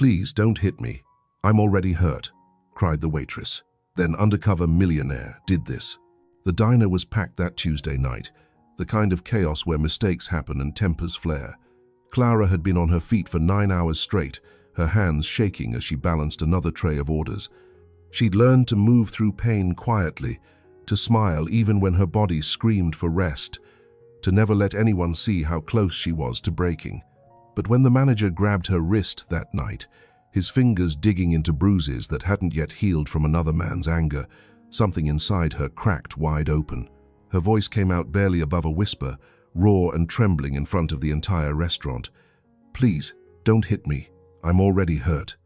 "Please don't hit me. I'm already hurt," cried the waitress. Then Undercover Millionaire did this. The diner was packed that Tuesday night, the kind of chaos where mistakes happen and tempers flare. Clara had been on her feet for 9 hours straight, her hands shaking as she balanced another tray of orders. She'd learned to move through pain quietly, to smile even when her body screamed for rest, to never let anyone see how close she was to breaking. But when the manager grabbed her wrist that night, his fingers digging into bruises that hadn't yet healed from another man's anger, something inside her cracked wide open. Her voice came out barely above a whisper, raw and trembling in front of the entire restaurant. "Please, don't hit me. I'm already hurt."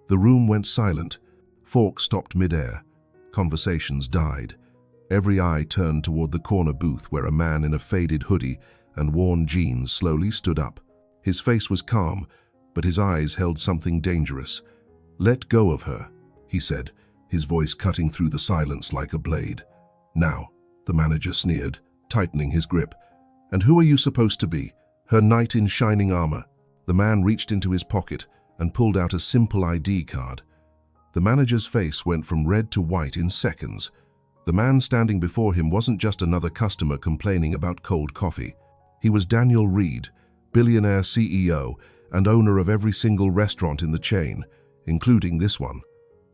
The room went silent. Forks stopped mid-air. Conversations died. Every eye turned toward the corner booth where a man in a faded hoodie and worn jeans slowly stood up. His face was calm, but his eyes held something dangerous. "Let go of her," he said, his voice cutting through the silence like a blade. "Now," the manager sneered, tightening his grip. "And who are you supposed to be? Her knight in shining armor?" The man reached into his pocket and pulled out a simple ID card. The manager's face went from red to white in seconds. The man standing before him wasn't just another customer complaining about cold coffee. He was Daniel Reed, billionaire CEO and owner of every single restaurant in the chain, including this one.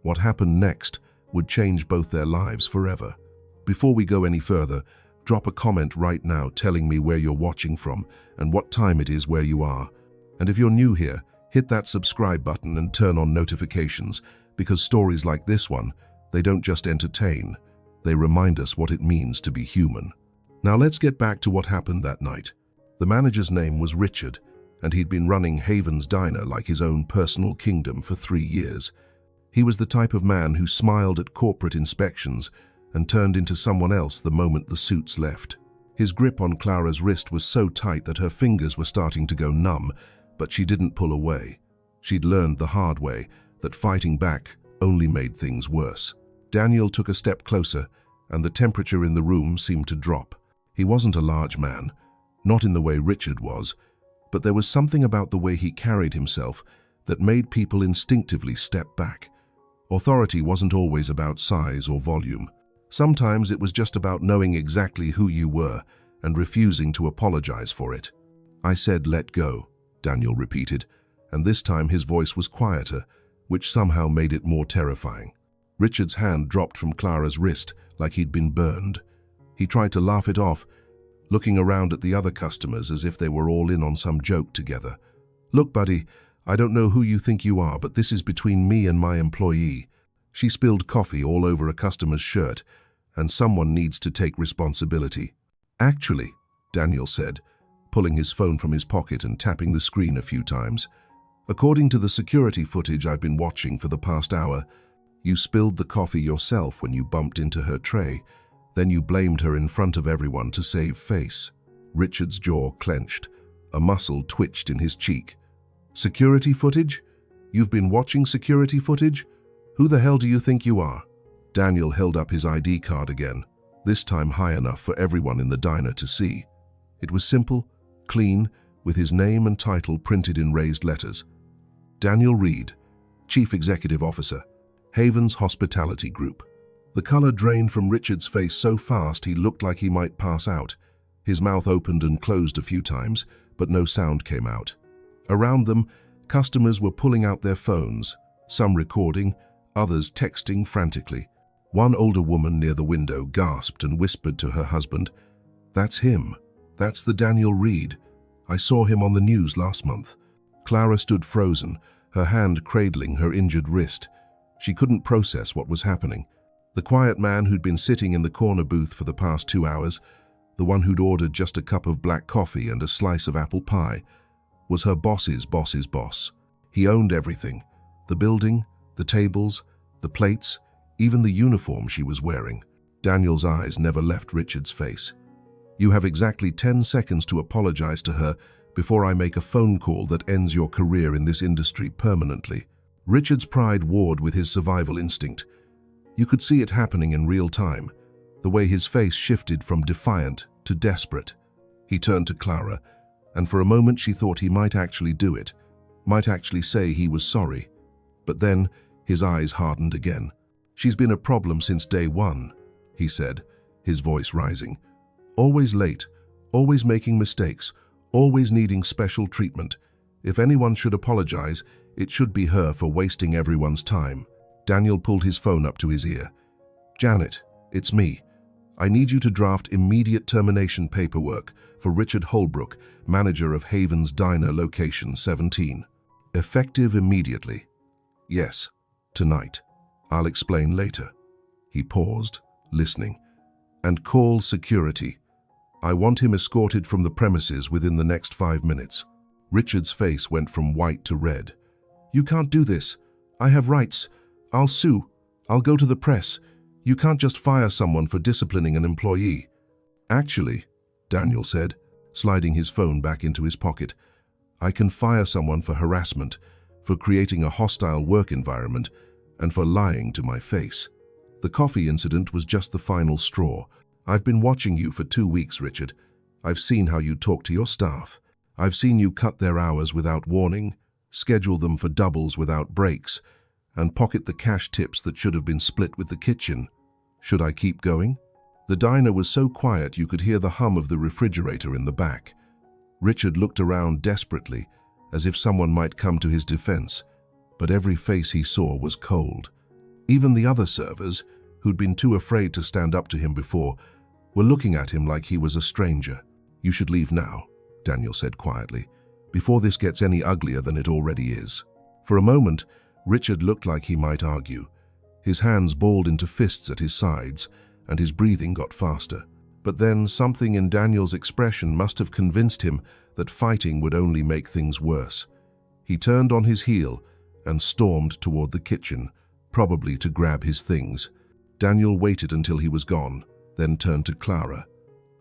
What happened next would change both their lives forever. Before we go any further, drop a comment right now telling me where you're watching from and what time it is where you are. And if you're new here, hit that subscribe button and turn on notifications, because stories like this one, they don't just entertain, they remind us what it means to be human. Now let's get back to what happened that night. The manager's name was Richard, and he'd been running Haven's Diner like his own personal kingdom for 3 years. He was the type of man who smiled at corporate inspections and turned into someone else the moment the suits left. His grip on Clara's wrist was so tight that her fingers were starting to go numb, but she didn't pull away. She'd learned the hard way that fighting back only made things worse. Daniel took a step closer, and the temperature in the room seemed to drop. He wasn't a large man, not in the way Richard was, but there was something about the way he carried himself that made people instinctively step back. Authority wasn't always about size or volume. Sometimes it was just about knowing exactly who you were and refusing to apologize for it. "I said let go," Daniel repeated, and this time his voice was quieter, which somehow made it more terrifying. Richard's hand dropped from Clara's wrist like he'd been burned. He tried to laugh it off, looking around at the other customers as if they were all in on some joke together. "Look, buddy, I don't know who you think you are, but this is between me and my employee. She spilled coffee all over a customer's shirt, and someone needs to take responsibility." "Actually," Daniel said, pulling his phone from his pocket and tapping the screen a few times, "according to the security footage I've been watching for the past hour, you spilled the coffee yourself when you bumped into her tray. Then you blamed her in front of everyone to save face." Richard's jaw clenched. A muscle twitched in his cheek. "Security footage? You've been watching security footage? Who the hell do you think you are?" Daniel held up his ID card again, this time high enough for everyone in the diner to see. It was simple, clean, with his name and title printed in raised letters. Daniel Reed, Chief Executive Officer, Haven's Hospitality Group. The color drained from Richard's face so fast he looked like he might pass out. His mouth opened and closed a few times, but no sound came out. Around them, customers were pulling out their phones, some recording, others texting frantically. One older woman near the window gasped and whispered to her husband, "That's him. That's the Daniel Reed. I saw him on the news last month." Clara stood frozen, her hand cradling her injured wrist. She couldn't process what was happening. The quiet man who'd been sitting in the corner booth for the past 2 hours, the one who'd ordered just a cup of black coffee and a slice of apple pie, was her boss's boss's boss. He owned everything: the building, the tables, the plates, even the uniform she was wearing. Daniel's eyes never left Richard's face. "You have exactly 10 seconds to apologize to her before I make a phone call that ends your career in this industry permanently." Richard's pride warred with his survival instinct. You could see it happening in real time, the way his face shifted from defiant to desperate. He turned to Clara, and for a moment she thought he might actually do it. might actually say he was sorry. But then his eyes hardened again. "She's been a problem since day one," he said, his voice rising. "Always late, always making mistakes, always needing special treatment. If anyone should apologize, it should be her for wasting everyone's time." Daniel pulled his phone up to his ear. "Janet, it's me. I need you to draft immediate termination paperwork for Richard Holbrook, manager of Haven's Diner Location 17. Effective immediately." "Yes, tonight. I'll explain later." He paused, listening. "And call security. I want him escorted from the premises within the next 5 minutes." Richard's face went from white to red. "You can't do this. I have rights. I'll sue. I'll go to the press. You can't just fire someone for disciplining an employee." "Actually," Daniel said, sliding his phone back into his pocket, "I can fire someone for harassment, for creating a hostile work environment, and for lying to my face. The coffee incident was just the final straw. I've been watching you for 2 weeks, Richard. I've seen how you talk to your staff. I've seen you cut their hours without warning, schedule them for doubles without breaks, and pocket the cash tips that should have been split with the kitchen. Should I keep going?" The diner was so quiet you could hear the hum of the refrigerator in the back. Richard looked around desperately, as if someone might come to his defense, but every face he saw was cold. Even the other servers, who'd been too afraid to stand up to him before, were looking at him like he was a stranger. "You should leave now," Daniel said quietly, "before this gets any uglier than it already is." For a moment, Richard looked like he might argue. His hands balled into fists at his sides, and his breathing got faster. But then something in Daniel's expression must have convinced him that fighting would only make things worse. He turned on his heel and stormed toward the kitchen, probably to grab his things. Daniel waited until he was gone, then turned to Clara.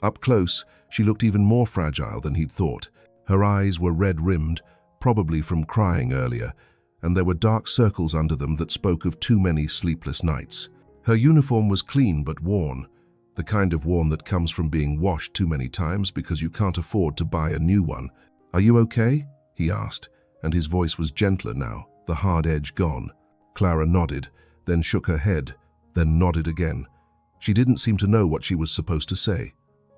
Up close, she looked even more fragile than he'd thought. Her eyes were red-rimmed, probably from crying earlier, and there were dark circles under them that spoke of too many sleepless nights. Her uniform was clean but worn, the kind of worn that comes from being washed too many times because you can't afford to buy a new one. "Are you okay?" he asked, and his voice was gentler now, the hard edge gone. Clara nodded, then shook her head, then nodded again. She didn't seem to know what she was supposed to say.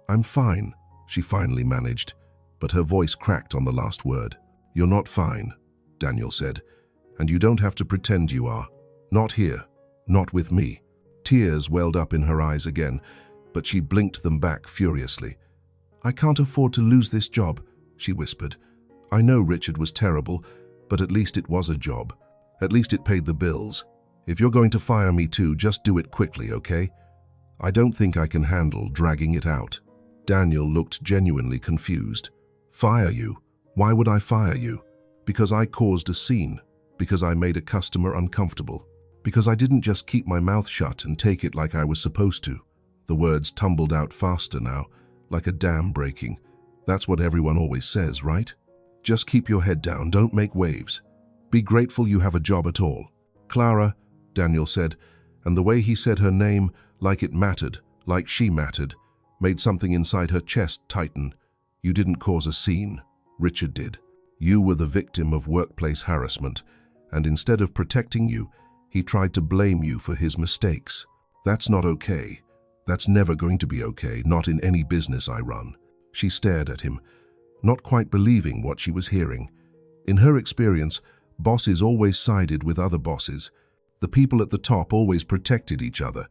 "I'm fine," she finally managed, but her voice cracked on the last word. "You're not fine," Daniel said, "and you don't have to pretend you are. Not here, not with me." Tears welled up in her eyes again, but she blinked them back furiously. "I can't afford to lose this job," she whispered. "I know Richard was terrible, but at least it was a job. At least it paid the bills. If you're going to fire me too, just do it quickly, okay? I don't think I can handle dragging it out." Daniel looked genuinely confused. "Fire you? Why would I fire you? Because I caused a scene. Because I made a customer uncomfortable. Because I didn't just keep my mouth shut and take it like I was supposed to." The words tumbled out faster now, like a dam breaking. "That's what everyone always says, right? Just keep your head down, don't make waves. Be grateful you have a job at all." "Clara," Daniel said, and the way he said her name, like it mattered, like she mattered, made something inside her chest tighten. "You didn't cause a scene. Richard did. You were the victim of workplace harassment, and instead of protecting you, he tried to blame you for his mistakes. That's not okay. That's never going to be okay, not in any business I run." She stared at him, not quite believing what she was hearing. In her experience, bosses always sided with other bosses. The people at the top always protected each other,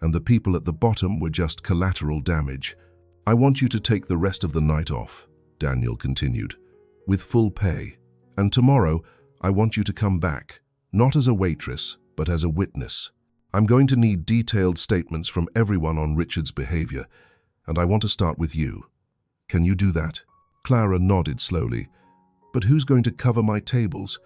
and the people at the bottom were just collateral damage. "I want you to take the rest of the night off," Daniel continued, "with full pay. And tomorrow, I want you to come back, not as a waitress, but as a witness. I'm going to need detailed statements from everyone on Richard's behavior, and I want to start with you. Can you do that?" Clara nodded slowly. "But who's going to cover my tables?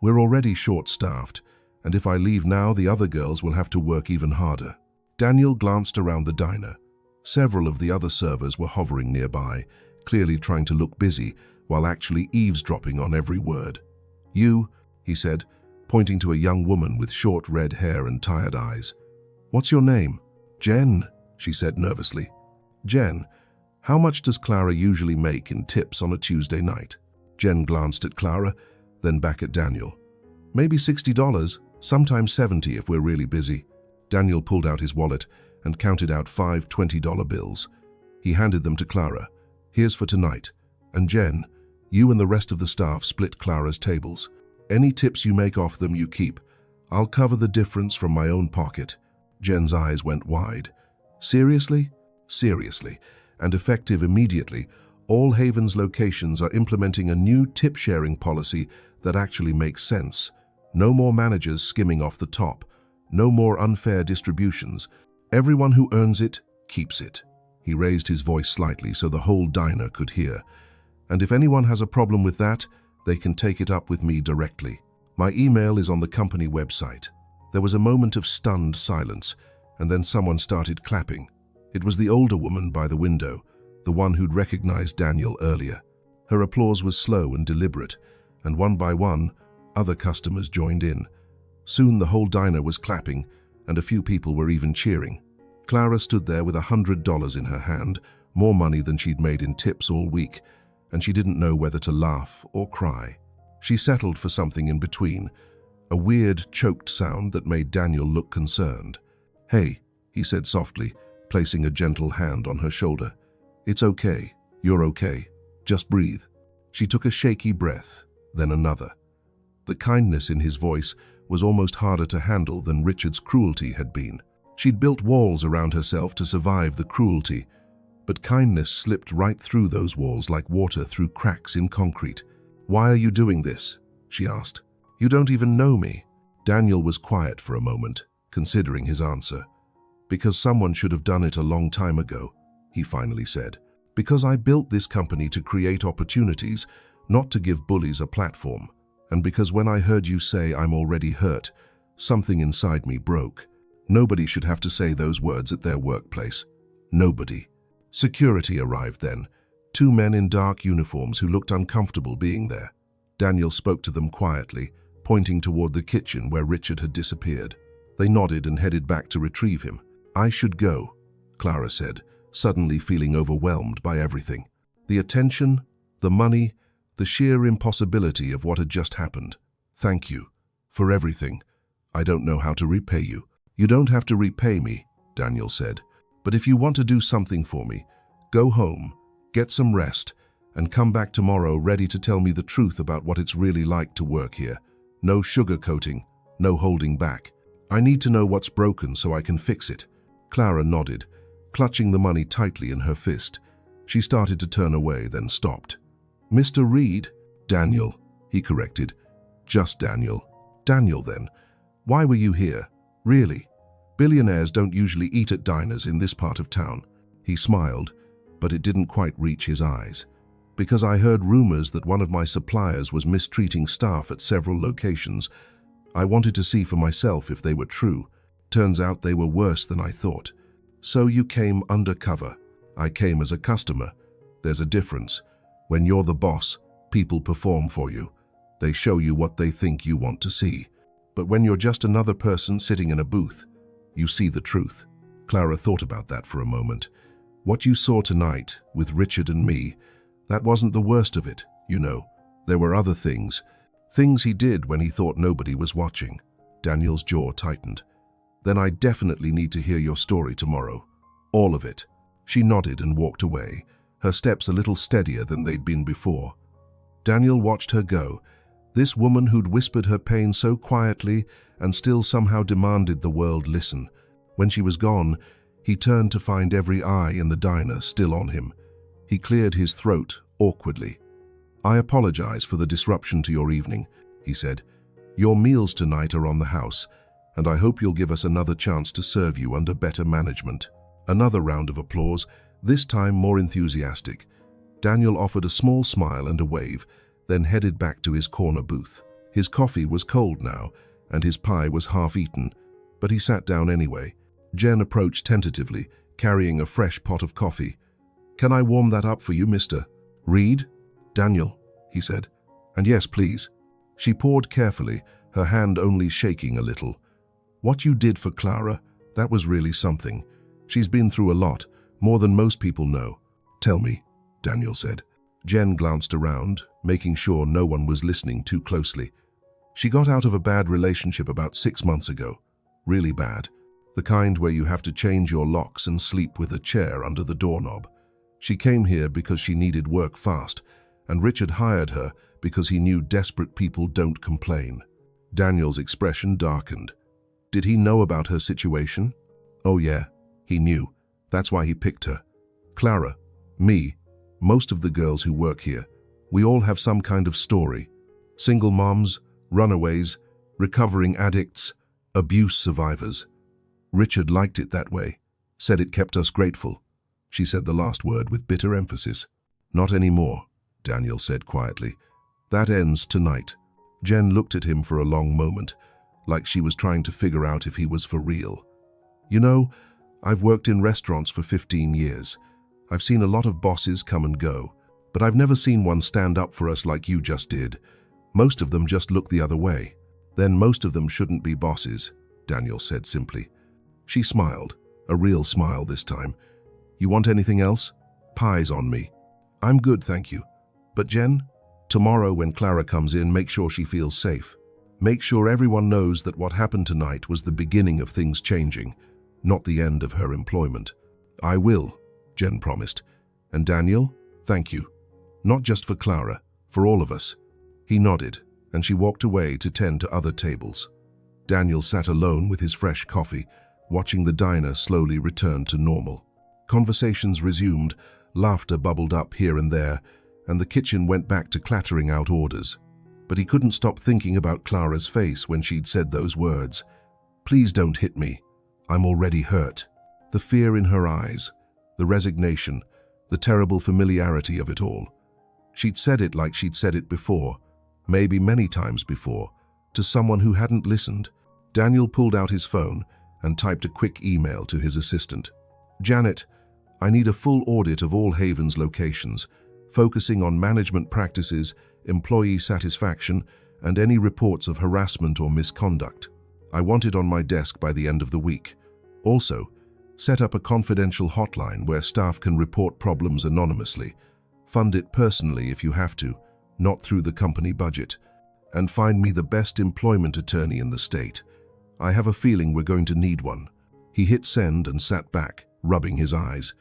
We're already short-staffed, and if I leave now, the other girls will have to work even harder." Daniel glanced around the diner. Several of the other servers were hovering nearby, clearly trying to look busy, while actually eavesdropping on every word. "You," he said, pointing to a young woman with short red hair and tired eyes. "What's your name?" "Jen," she said nervously. "Jen, how much does Clara usually make in tips on a Tuesday night?" Jen glanced at Clara, then back at Daniel. Maybe $60, sometimes $70 if we're really busy. Daniel pulled out his wallet and counted out 5 $20 bills. He handed them to Clara. Here's for tonight. And Jen, you and the rest of the staff split Clara's tables. Any tips you make off them you keep. I'll cover the difference from my own pocket. Jen's eyes went wide. Seriously? Seriously. And effective immediately, all Haven's locations are implementing a new tip-sharing policy that actually makes sense. No more managers skimming off the top. No more unfair distributions. Everyone who earns it, keeps it. He raised his voice slightly so the whole diner could hear. And if anyone has a problem with that, they can take it up with me directly. My email is on the company website. There was a moment of stunned silence, and then someone started clapping. It was the older woman by the window, the one who'd recognized Daniel earlier. Her applause was slow and deliberate, and one by one, other customers joined in. Soon the whole diner was clapping, and a few people were even cheering. Clara stood there with $100 in her hand, more money than she'd made in tips all week, and she didn't know whether to laugh or cry. She settled for something in between, a weird, choked sound that made Daniel look concerned. "Hey," he said softly, placing a gentle hand on her shoulder. "It's okay. You're okay. Just breathe." She took a shaky breath, then another. The kindness in his voice was almost harder to handle than Richard's cruelty had been. She'd built walls around herself to survive the cruelty, but kindness slipped right through those walls like water through cracks in concrete. "Why are you doing this?" she asked. "You don't even know me." Daniel was quiet for a moment, considering his answer. "Because someone should have done it a long time ago," he finally said. "Because I built this company to create opportunities, not to give bullies a platform. And because when I heard you say I'm already hurt, something inside me broke. Nobody should have to say those words at their workplace. Nobody." Security arrived then, 2 men in dark uniforms who looked uncomfortable being there. Daniel spoke to them quietly, pointing toward the kitchen where Richard had disappeared. They nodded and headed back to retrieve him. "I should go," Clara said, suddenly feeling overwhelmed by everything. The attention, the money, the sheer impossibility of what had just happened. "Thank you. For everything. I don't know how to repay you." "You don't have to repay me," Daniel said. "But if you want to do something for me, go home, get some rest, and come back tomorrow ready to tell me the truth about what it's really like to work here. No sugarcoating, no holding back. I need to know what's broken so I can fix it." Clara nodded, clutching the money tightly in her fist. She started to turn away, then stopped. "Mr. Reed?" "Daniel," he corrected. "Just Daniel." "Daniel, then. Why were you here? Really? Billionaires don't usually eat at diners in this part of town." He smiled, but it didn't quite reach his eyes. "Because I heard rumors that one of my suppliers was mistreating staff at several locations. I wanted to see for myself if they were true. Turns out they were worse than I thought." "So you came undercover." "I came as a customer. There's a difference. When you're the boss, people perform for you. They show you what they think you want to see. But when you're just another person sitting in a booth, you see the truth." Clara thought about that for a moment. "What you saw tonight, with Richard and me, that wasn't the worst of it, you know. There were other things. Things he did when he thought nobody was watching." Daniel's jaw tightened. "Then I definitely need to hear your story tomorrow. All of it." She nodded and walked away, her steps a little steadier than they'd been before. Daniel watched her go. This woman who'd whispered her pain so quietly and still somehow demanded the world listen. When she was gone, he turned to find every eye in the diner still on him. He cleared his throat awkwardly. "I apologize for the disruption to your evening," he said. "Your meals tonight are on the house, and I hope you'll give us another chance to serve you under better management." Another round of applause, this time more enthusiastic. Daniel offered a small smile and a wave, then headed back to his corner booth. His coffee was cold now, and his pie was half eaten, but he sat down anyway. Jen approached tentatively, carrying a fresh pot of coffee. "Can I warm that up for you, Mr. Reed?" "Daniel," he said. "And yes, please." She poured carefully, her hand only shaking a little. "What you did for Clara, that was really something. She's been through a lot, more than most people know." "Tell me," Daniel said. Jen glanced around, making sure no one was listening too closely. She got out of a bad relationship about 6 months ago. Really bad. The kind where you have to change your locks and sleep with a chair under the doorknob. She came here because she needed work fast, and Richard hired her because he knew desperate people don't complain. Daniel's expression darkened. Did he know about her situation? Oh yeah, he knew. That's why he picked her. Clara, me, most of the girls who work here, we all have some kind of story. Single moms, runaways, recovering addicts, abuse survivors. Richard liked it that way, said it kept us grateful. She said the last word with bitter emphasis. Not anymore, Daniel said quietly. That ends tonight. Jen looked at him for a long moment, like she was trying to figure out if he was for real. You know, I've worked in restaurants for 15 years. I've seen a lot of bosses come and go, but I've never seen one stand up for us like you just did. Most of them just look the other way. Then most of them shouldn't be bosses, Daniel said simply. She smiled, a real smile this time. You want anything else? Pie's on me. I'm good, thank you. But Jen, tomorrow when Clara comes in, make sure she feels safe. Make sure everyone knows that what happened tonight was the beginning of things changing, not the end of her employment. I will, Jen promised. And Daniel, thank you. Not just for Clara, for all of us. He nodded, and she walked away to tend to other tables. Daniel sat alone with his fresh coffee, watching the diner slowly return to normal. Conversations resumed, laughter bubbled up here and there, and the kitchen went back to clattering out orders. But he couldn't stop thinking about Clara's face when she'd said those words. Please don't hit me. I'm already hurt. The fear in her eyes, the resignation, the terrible familiarity of it all. She'd said it like she'd said it before, maybe many times before, to someone who hadn't listened. Daniel pulled out his phone and typed a quick email to his assistant. Janet, I need a full audit of all Haven's locations, focusing on management practices, employee satisfaction, and any reports of harassment or misconduct. I want it on my desk by the end of the week. Also, set up a confidential hotline where staff can report problems anonymously. Fund it personally if you have to, not through the company budget. And find me the best employment attorney in the state. I have a feeling we're going to need one. He hit send and sat back, rubbing his eyes.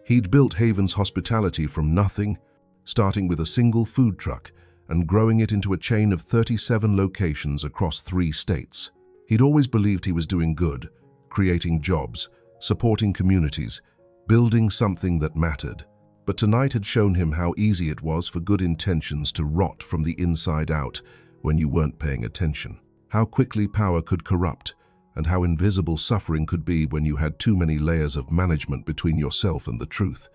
He'd built Haven's hospitality from nothing, starting with a single food truck and growing it into a chain of 37 locations across 3 states. He'd always believed he was doing good, creating jobs, supporting communities, building something that mattered. But tonight had shown him how easy it was for good intentions to rot from the inside out when you weren't paying attention. How quickly power could corrupt, and how invisible suffering could be when you had too many layers of management between yourself and the truth.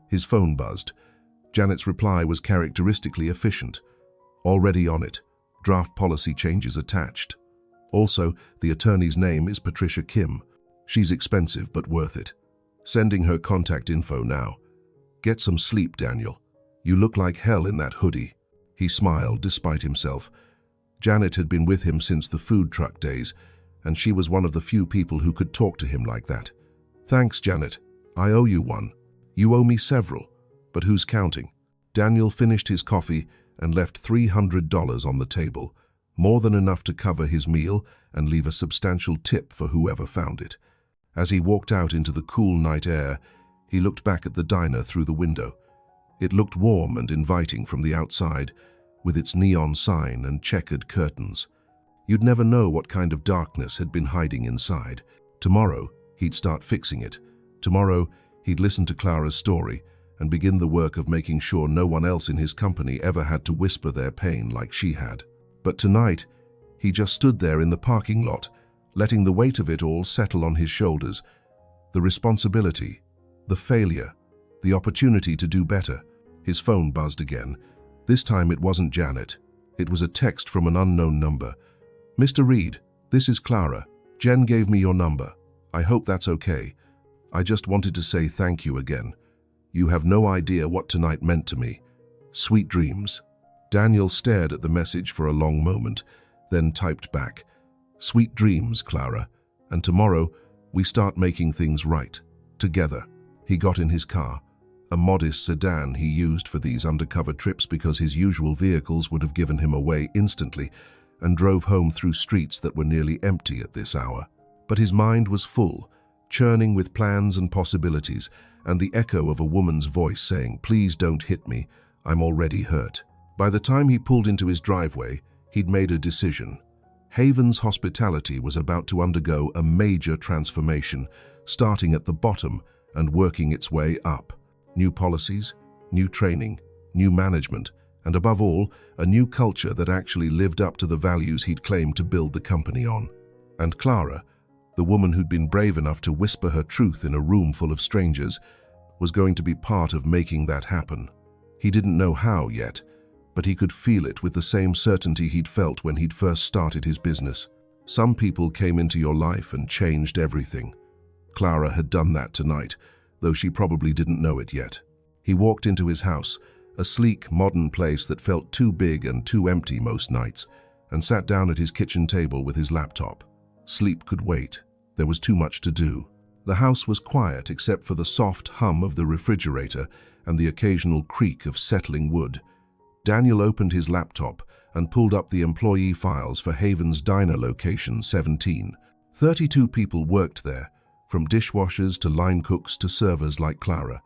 His phone buzzed. Janet's reply was characteristically efficient. Already on it. Draft policy changes attached. Also, the attorney's name is Patricia Kim. She's expensive but worth it. Sending her contact info now. Get some sleep, Daniel. You look like hell in that hoodie. He smiled despite himself. Janet had been with him since the food truck days, and she was one of the few people who could talk to him like that. Thanks, Janet. I owe you one. You owe me several. But who's counting? Daniel finished his coffee and left $300 on the table, more than enough to cover his meal and leave a substantial tip for whoever found it. As he walked out into the cool night air, he looked back at the diner through the window. It looked warm and inviting from the outside, with its neon sign and checkered curtains. You'd never know what kind of darkness had been hiding inside. Tomorrow, he'd start fixing it. Tomorrow, he'd listen to Clara's story and begin the work of making sure no one else in his company ever had to whisper their pain like she had. But tonight, he just stood there in the parking lot, letting the weight of it all settle on his shoulders. The responsibility, the failure, the opportunity to do better. His phone buzzed again. This time it wasn't Janet. It was a text from an unknown number. Mr. Reed, this is Clara. Jen gave me your number. I hope that's okay. I just wanted to say thank you again. You have no idea what tonight meant to me. Sweet dreams. Daniel stared at the message for a long moment, then typed back, Sweet dreams, Clara, and tomorrow we start making things right, together. He got in his car. a modest sedan he used for these undercover trips because his usual vehicles would have given him away instantly, and drove home through streets that were nearly empty at this hour. But his mind was full, churning with plans and possibilities, and the echo of a woman's voice saying, "Please don't hit me, I'm already hurt." By the time he pulled into his driveway, he'd made a decision. Haven's hospitality was about to undergo a major transformation, starting at the bottom and working its way up. New policies, new training, new management, and above all, a new culture that actually lived up to the values he'd claimed to build the company on. And Clara, the woman who'd been brave enough to whisper her truth in a room full of strangers, was going to be part of making that happen. He didn't know how yet, but he could feel it with the same certainty he'd felt when he'd first started his business. Some people came into your life and changed everything. Clara had done that tonight, though she probably didn't know it yet. He walked into his house, a sleek, modern place that felt too big and too empty most nights, and sat down at his kitchen table with his laptop. Sleep could wait. There was too much to do. The house was quiet except for the soft hum of the refrigerator and the occasional creak of settling wood. Daniel opened his laptop and pulled up the employee files for Haven's Diner Location 17. 32 people worked there, from dishwashers to line cooks to servers like Clara.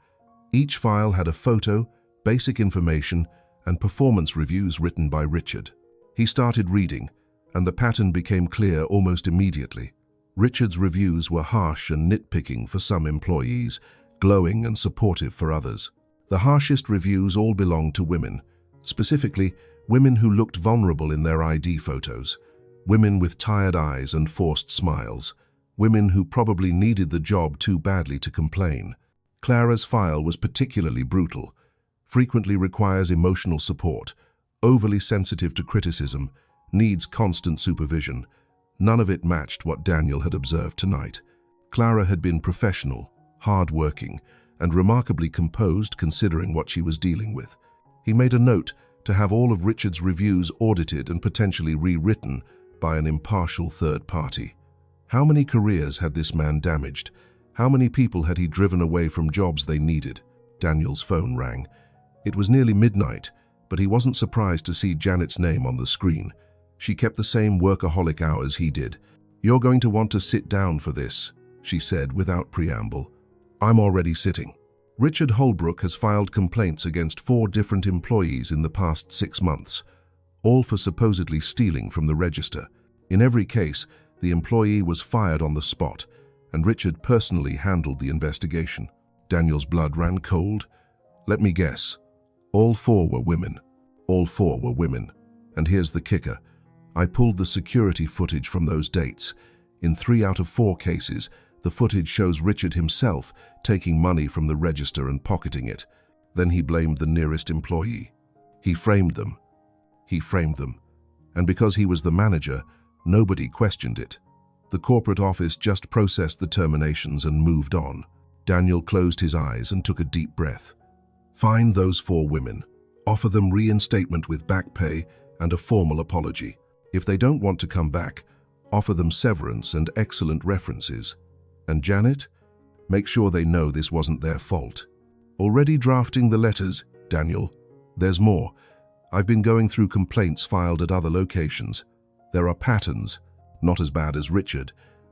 Each file had a photo, basic information, and performance reviews written by Richard. He started reading, and the pattern became clear almost immediately. Richard's reviews were harsh and nitpicking for some employees, glowing and supportive for others. The harshest reviews all belonged to women, specifically women who looked vulnerable in their ID photos, women with tired eyes and forced smiles, women who probably needed the job too badly to complain. Clara's file was particularly brutal, frequently requires emotional support, overly sensitive to criticism, needs constant supervision. None of it matched what Daniel had observed tonight. Clara had been professional, hard-working, and remarkably composed considering what she was dealing with. He made a note to have all of Richard's reviews audited and potentially rewritten by an impartial third party. How many careers had this man damaged? How many people had he driven away from jobs they needed? Daniel's phone rang. It was nearly midnight, but he wasn't surprised to see Janet's name on the screen. She kept the same workaholic hours he did. "You're going to want to sit down for this," she said without preamble. "I'm already sitting." Richard Holbrook has filed complaints against 4 different employees in the past 6 months, all for supposedly stealing from the register. In every case, the employee was fired on the spot, and Richard personally handled the investigation. Daniel's blood ran cold. Let me guess. All 4 were women. All 4 were women. And here's the kicker. I pulled the security footage from those dates. In 3 out of 4 cases, the footage shows Richard himself taking money from the register and pocketing it. Then he blamed the nearest employee. He framed them. He framed them. And because he was the manager, nobody questioned it. The corporate office just processed the terminations and moved on. Daniel closed his eyes and took a deep breath. Find those 4 women. Offer them reinstatement with back pay and a formal apology. If they don't want to come back, offer them severance and excellent references. And Janet? Make sure they know this wasn't their fault. Already drafting the letters, Daniel. There's more. I've been going through complaints filed at other locations. There are patterns, not as bad as Richard,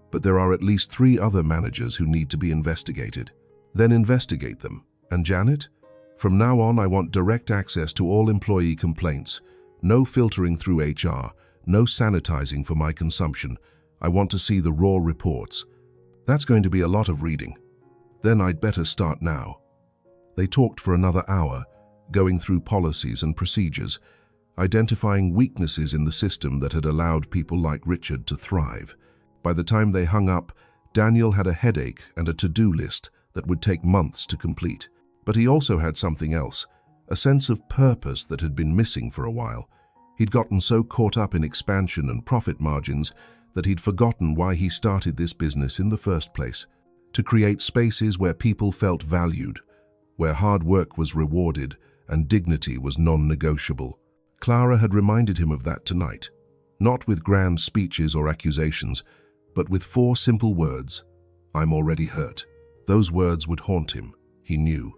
but there are at least 3 other managers who need to be investigated. Then investigate them. And Janet? From now on, I want direct access to all employee complaints. No filtering through HR, no sanitizing for my consumption. I want to see the raw reports. That's going to be a lot of reading. Then I'd better start now. They talked for another hour, going through policies and procedures, identifying weaknesses in the system that had allowed people like Richard to thrive. By the time they hung up, Daniel had a headache and a to-do list that would take months to complete. But he also had something else, a sense of purpose that had been missing for a while. He'd gotten so caught up in expansion and profit margins that he'd forgotten why he started this business in the first place, to create spaces where people felt valued, where hard work was rewarded and dignity was non-negotiable. Clara had reminded him of that tonight, not with grand speeches or accusations, but with 4 simple words, "I'm already hurt." Those words would haunt him, he knew.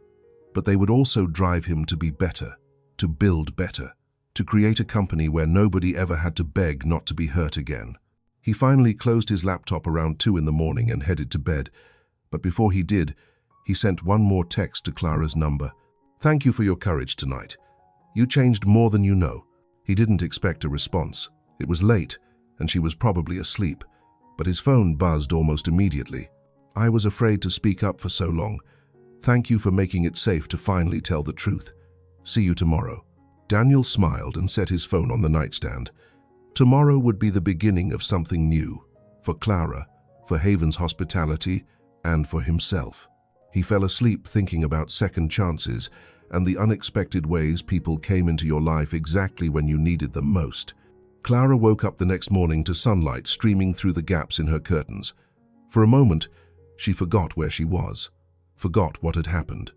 but they would also drive him to be better, to build better, to create a company where nobody ever had to beg not to be hurt again. He finally closed his laptop around 2 in the morning and headed to bed, but before he did, he sent one more text to Clara's number. "Thank you for your courage tonight. You changed more than you know." He didn't expect a response. It was late, and she was probably asleep, but his phone buzzed almost immediately. "I was afraid to speak up for so long. Thank you for making it safe to finally tell the truth. See you tomorrow." Daniel smiled and set his phone on the nightstand. Tomorrow would be the beginning of something new, for Clara, for Haven's hospitality, and for himself. He fell asleep thinking about second chances and the unexpected ways people came into your life exactly when you needed them most. Clara woke up the next morning to sunlight streaming through the gaps in her curtains. For a moment, she forgot where she was, forgot what had happened.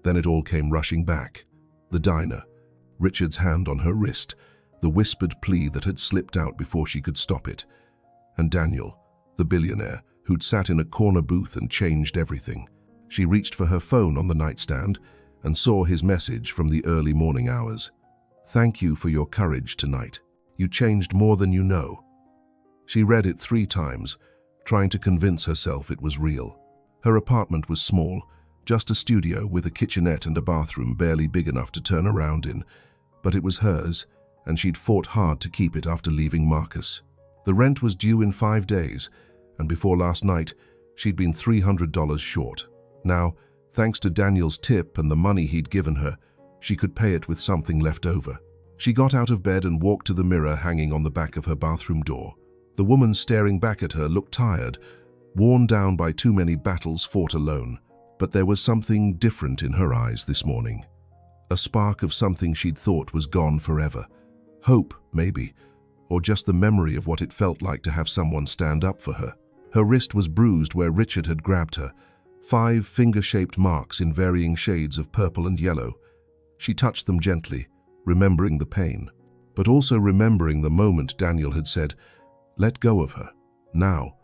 Then it all came rushing back. The diner, Richard's hand on her wrist, the whispered plea that had slipped out before she could stop it. And Daniel, the billionaire, who'd sat in a corner booth and changed everything. She reached for her phone on the nightstand and saw his message from the early morning hours. "Thank you for your courage tonight. You changed more than you know." She read it 3 times, trying to convince herself it was real. Her apartment was small, just a studio with a kitchenette and a bathroom barely big enough to turn around in, but it was hers, and she'd fought hard to keep it after leaving Marcus. The rent was due in 5 days, and before last night, she'd been $300 short. Now, thanks to Daniel's tip and the money he'd given her, she could pay it with something left over. She got out of bed and walked to the mirror hanging on the back of her bathroom door. The woman staring back at her looked tired, worn down by too many battles fought alone. But there was something different in her eyes this morning. A spark of something she'd thought was gone forever. Hope, maybe, or just the memory of what it felt like to have someone stand up for her. Her wrist was bruised where Richard had grabbed her, 5 finger-shaped marks in varying shades of purple and yellow. She touched them gently, remembering the pain, but also remembering the moment Daniel had said, "Let go of her." Now,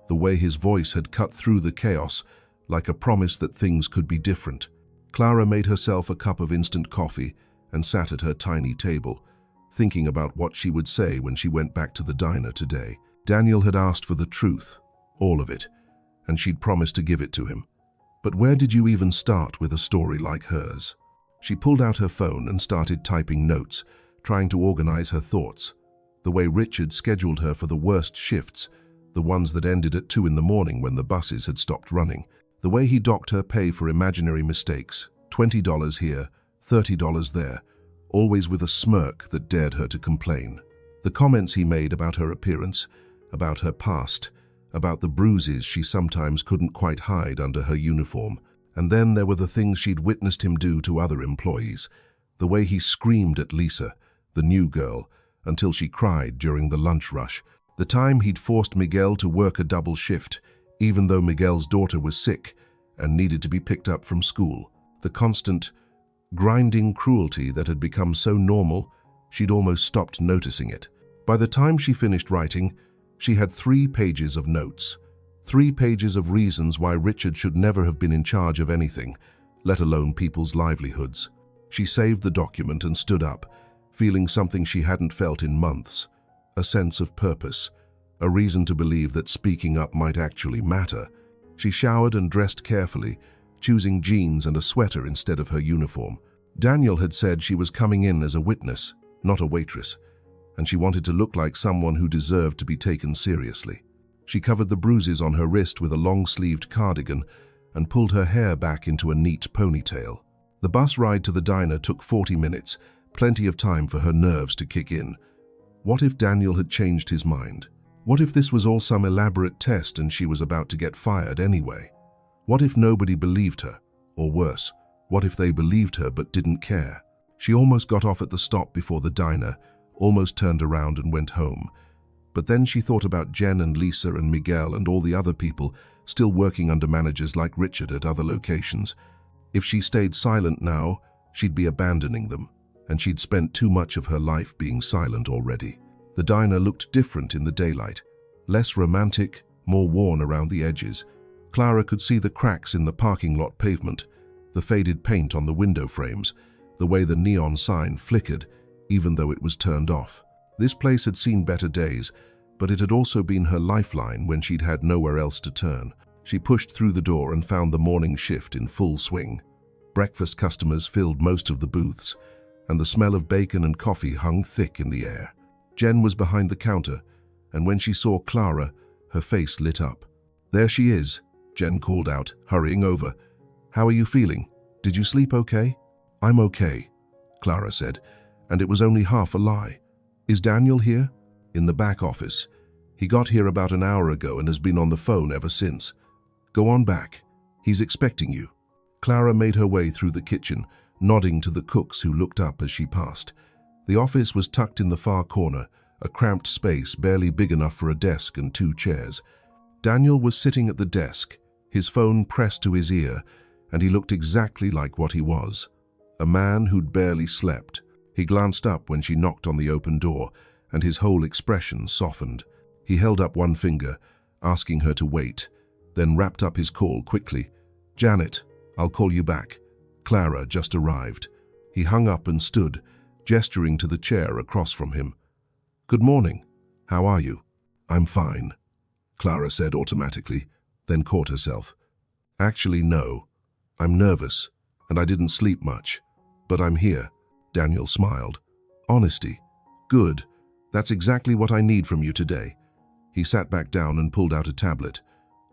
the way his voice had cut through the chaos, like a promise that things could be different. Clara made herself a cup of instant coffee and sat at her tiny table, thinking about what she would say when she went back to the diner today. Daniel had asked for the truth, all of it, and she'd promised to give it to him. But where did you even start with a story like hers? She pulled out her phone and started typing notes, trying to organize her thoughts. The way Richard scheduled her for the worst shifts, the ones that ended at 2 in the morning when the buses had stopped running. The way he docked her pay for imaginary mistakes, $20 here, $30 there, always with a smirk that dared her to complain. The comments he made about her appearance, about her past, about the bruises she sometimes couldn't quite hide under her uniform. And then there were the things she'd witnessed him do to other employees. The way he screamed at Lisa, the new girl, until she cried during the lunch rush. The time he'd forced Miguel to work a double shift, even though Miguel's daughter was sick and needed to be picked up from school. The constant, grinding cruelty that had become so normal, she'd almost stopped noticing it. By the time she finished writing, she had 3 pages of notes. 3 pages of reasons why Richard should never have been in charge of anything, let alone people's livelihoods. She saved the document and stood up, feeling something she hadn't felt in months. A sense of purpose, a reason to believe that speaking up might actually matter. She showered and dressed carefully, choosing jeans and a sweater instead of her uniform. Daniel had said she was coming in as a witness, not a waitress, and she wanted to look like someone who deserved to be taken seriously. She covered the bruises on her wrist with a long-sleeved cardigan and pulled her hair back into a neat ponytail. The bus ride to the diner took 40 minutes, plenty of time for her nerves to kick in. What if Daniel had changed his mind? What if this was all some elaborate test and she was about to get fired anyway? What if nobody believed her? Or worse, what if they believed her but didn't care? She almost got off at the stop before the diner, almost turned around and went home. But then she thought about Jen and Lisa and Miguel and all the other people still working under managers like Richard at other locations. If she stayed silent now, she'd be abandoning them, and she'd spent too much of her life being silent already. The diner looked different in the daylight, less romantic, more worn around the edges. Clara could see the cracks in the parking lot pavement, The faded paint on the window frames, the way the neon sign flickered, even though it was turned off. This place had seen better days, but it had also been her lifeline when she'd had nowhere else to turn. She pushed through the door and found the morning shift in full swing. Breakfast customers filled most of the booths, and the smell of bacon and coffee hung thick in the air. Jen was behind the counter, and when she saw Clara, her face lit up. "There she is," Jen called out, hurrying over. "How are you feeling? Did you sleep okay?" "I'm okay," Clara said, and it was only half a lie. "Is Daniel here?" "In the back office. He got here about an hour ago and has been on the phone ever since. Go on back. He's expecting you." Clara made her way through the kitchen, nodding to the cooks who looked up as she passed. The office was tucked in the far corner, a cramped space barely big enough for a desk and 2 chairs. Daniel was sitting at the desk, his phone pressed to his ear, and he looked exactly like what he was, a man who'd barely slept. He glanced up when she knocked on the open door, and his whole expression softened. He held up one finger, asking her to wait, then wrapped up his call quickly. "Janet, I'll call you back. Clara just arrived." He hung up and stood, gesturing to the chair across from him. "Good morning. How are you?" "I'm fine," Clara said automatically, then caught herself. "Actually, no. I'm nervous, and I didn't sleep much. But I'm here." Daniel smiled. "Honesty. Good. That's exactly what I need from you today." He sat back down and pulled out a tablet.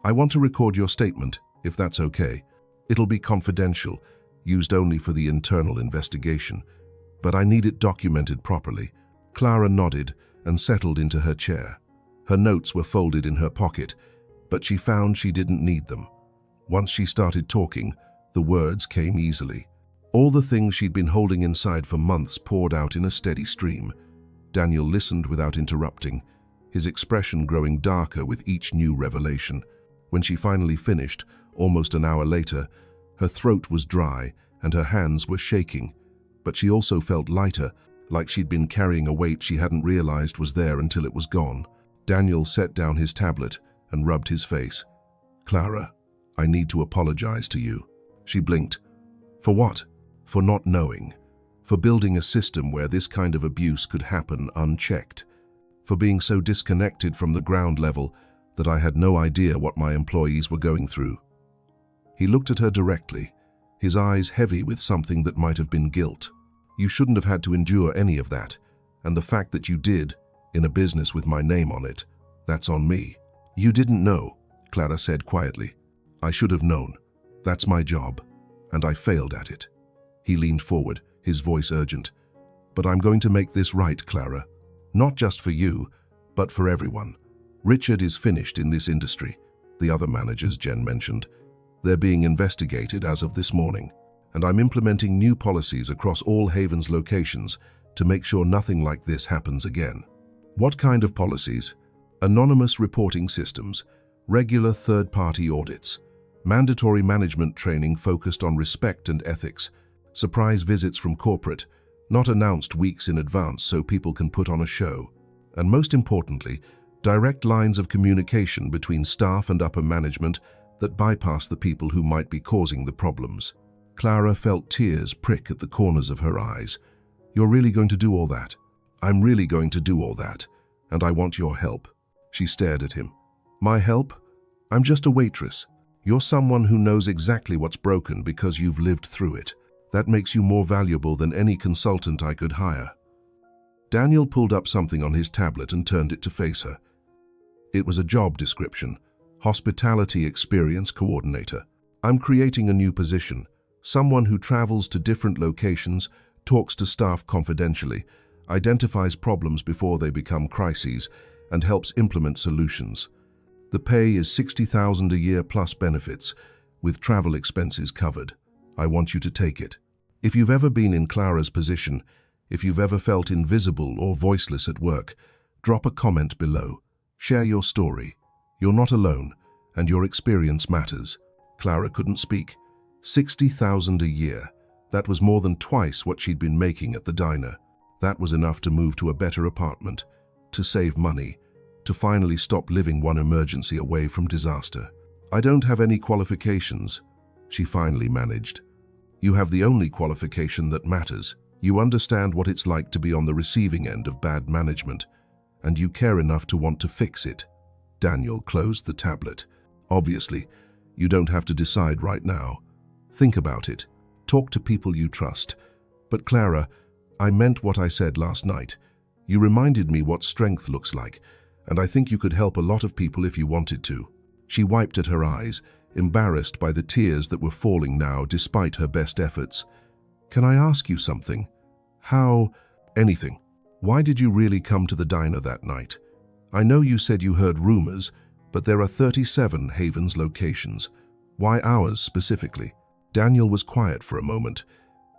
"I want to record your statement, if that's okay. It'll be confidential, used only for the internal investigation, but I need it documented properly." Clara nodded and settled into her chair. Her notes were folded in her pocket, but she found she didn't need them. Once she started talking, the words came easily. All the things she'd been holding inside for months poured out in a steady stream. Daniel listened without interrupting, his expression growing darker with each new revelation. When she finally finished, almost an hour later, her throat was dry and her hands were shaking, but she also felt lighter, like she'd been carrying a weight she hadn't realized was there until it was gone. Daniel set down his tablet and rubbed his face. "Clara, I need to apologize to you." She blinked. "For what?" "For not knowing. For building a system where this kind of abuse could happen unchecked. For being so disconnected from the ground level that I had no idea what my employees were going through." He looked at her directly, his eyes heavy with something that might have been guilt. "You shouldn't have had to endure any of that, and the fact that you did, in a business with my name on it, that's on me." "You didn't know," Clara said quietly. "I should have known. That's my job, and I failed at it." He leaned forward, his voice urgent. "But I'm going to make this right, Clara. Not just for you, but for everyone. Richard is finished in this industry. The other managers Jen mentioned. They're being investigated as of this morning, and I'm implementing new policies across all Haven's locations to make sure nothing like this happens again." "What kind of policies?" "Anonymous reporting systems, regular third-party audits, mandatory management training focused on respect and ethics, surprise visits from corporate, not announced weeks in advance so people can put on a show, and most importantly, direct lines of communication between staff and upper management that bypass the people who might be causing the problems." Clara felt tears prick at the corners of her eyes. "You're really going to do all that?" "I'm really going to do all that, and I want your help." She stared at him. "My help? I'm just a waitress. You're someone who knows exactly what's broken because you've lived through it. That makes you more valuable than any consultant I could hire." Daniel pulled up something on his tablet and turned it to face her. It was a job description, Hospitality Experience Coordinator. "I'm creating a new position, someone who travels to different locations, talks to staff confidentially, identifies problems before they become crises, and helps implement solutions. The pay is $60,000 a year plus benefits, with travel expenses covered. I want you to take it. If you've ever been in Clara's position, if you've ever felt invisible or voiceless at work, drop a comment below. Share your story. You're not alone, and your experience matters." Clara couldn't speak. $60,000 a year. That was more than twice what she'd been making at the diner. That was enough to move to a better apartment, to save money, to finally stop living one emergency away from disaster. "I don't have any qualifications," she finally managed. You have the only qualification that matters. You understand what it's like to be on the receiving end of bad management, and you care enough to want to fix it. Daniel closed the tablet. Obviously, you don't have to decide right now. Think about it. Talk to people you trust. But Clara, I meant what I said last night. You reminded me what strength looks like, and I think you could help a lot of people if you wanted to. She wiped at her eyes, embarrassed by the tears that were falling now despite her best efforts. Can I ask you something? How? Anything. Why did you really come to the diner that night? I know you said you heard rumors, but there are 37 Havens locations. Why ours specifically? Daniel was quiet for a moment.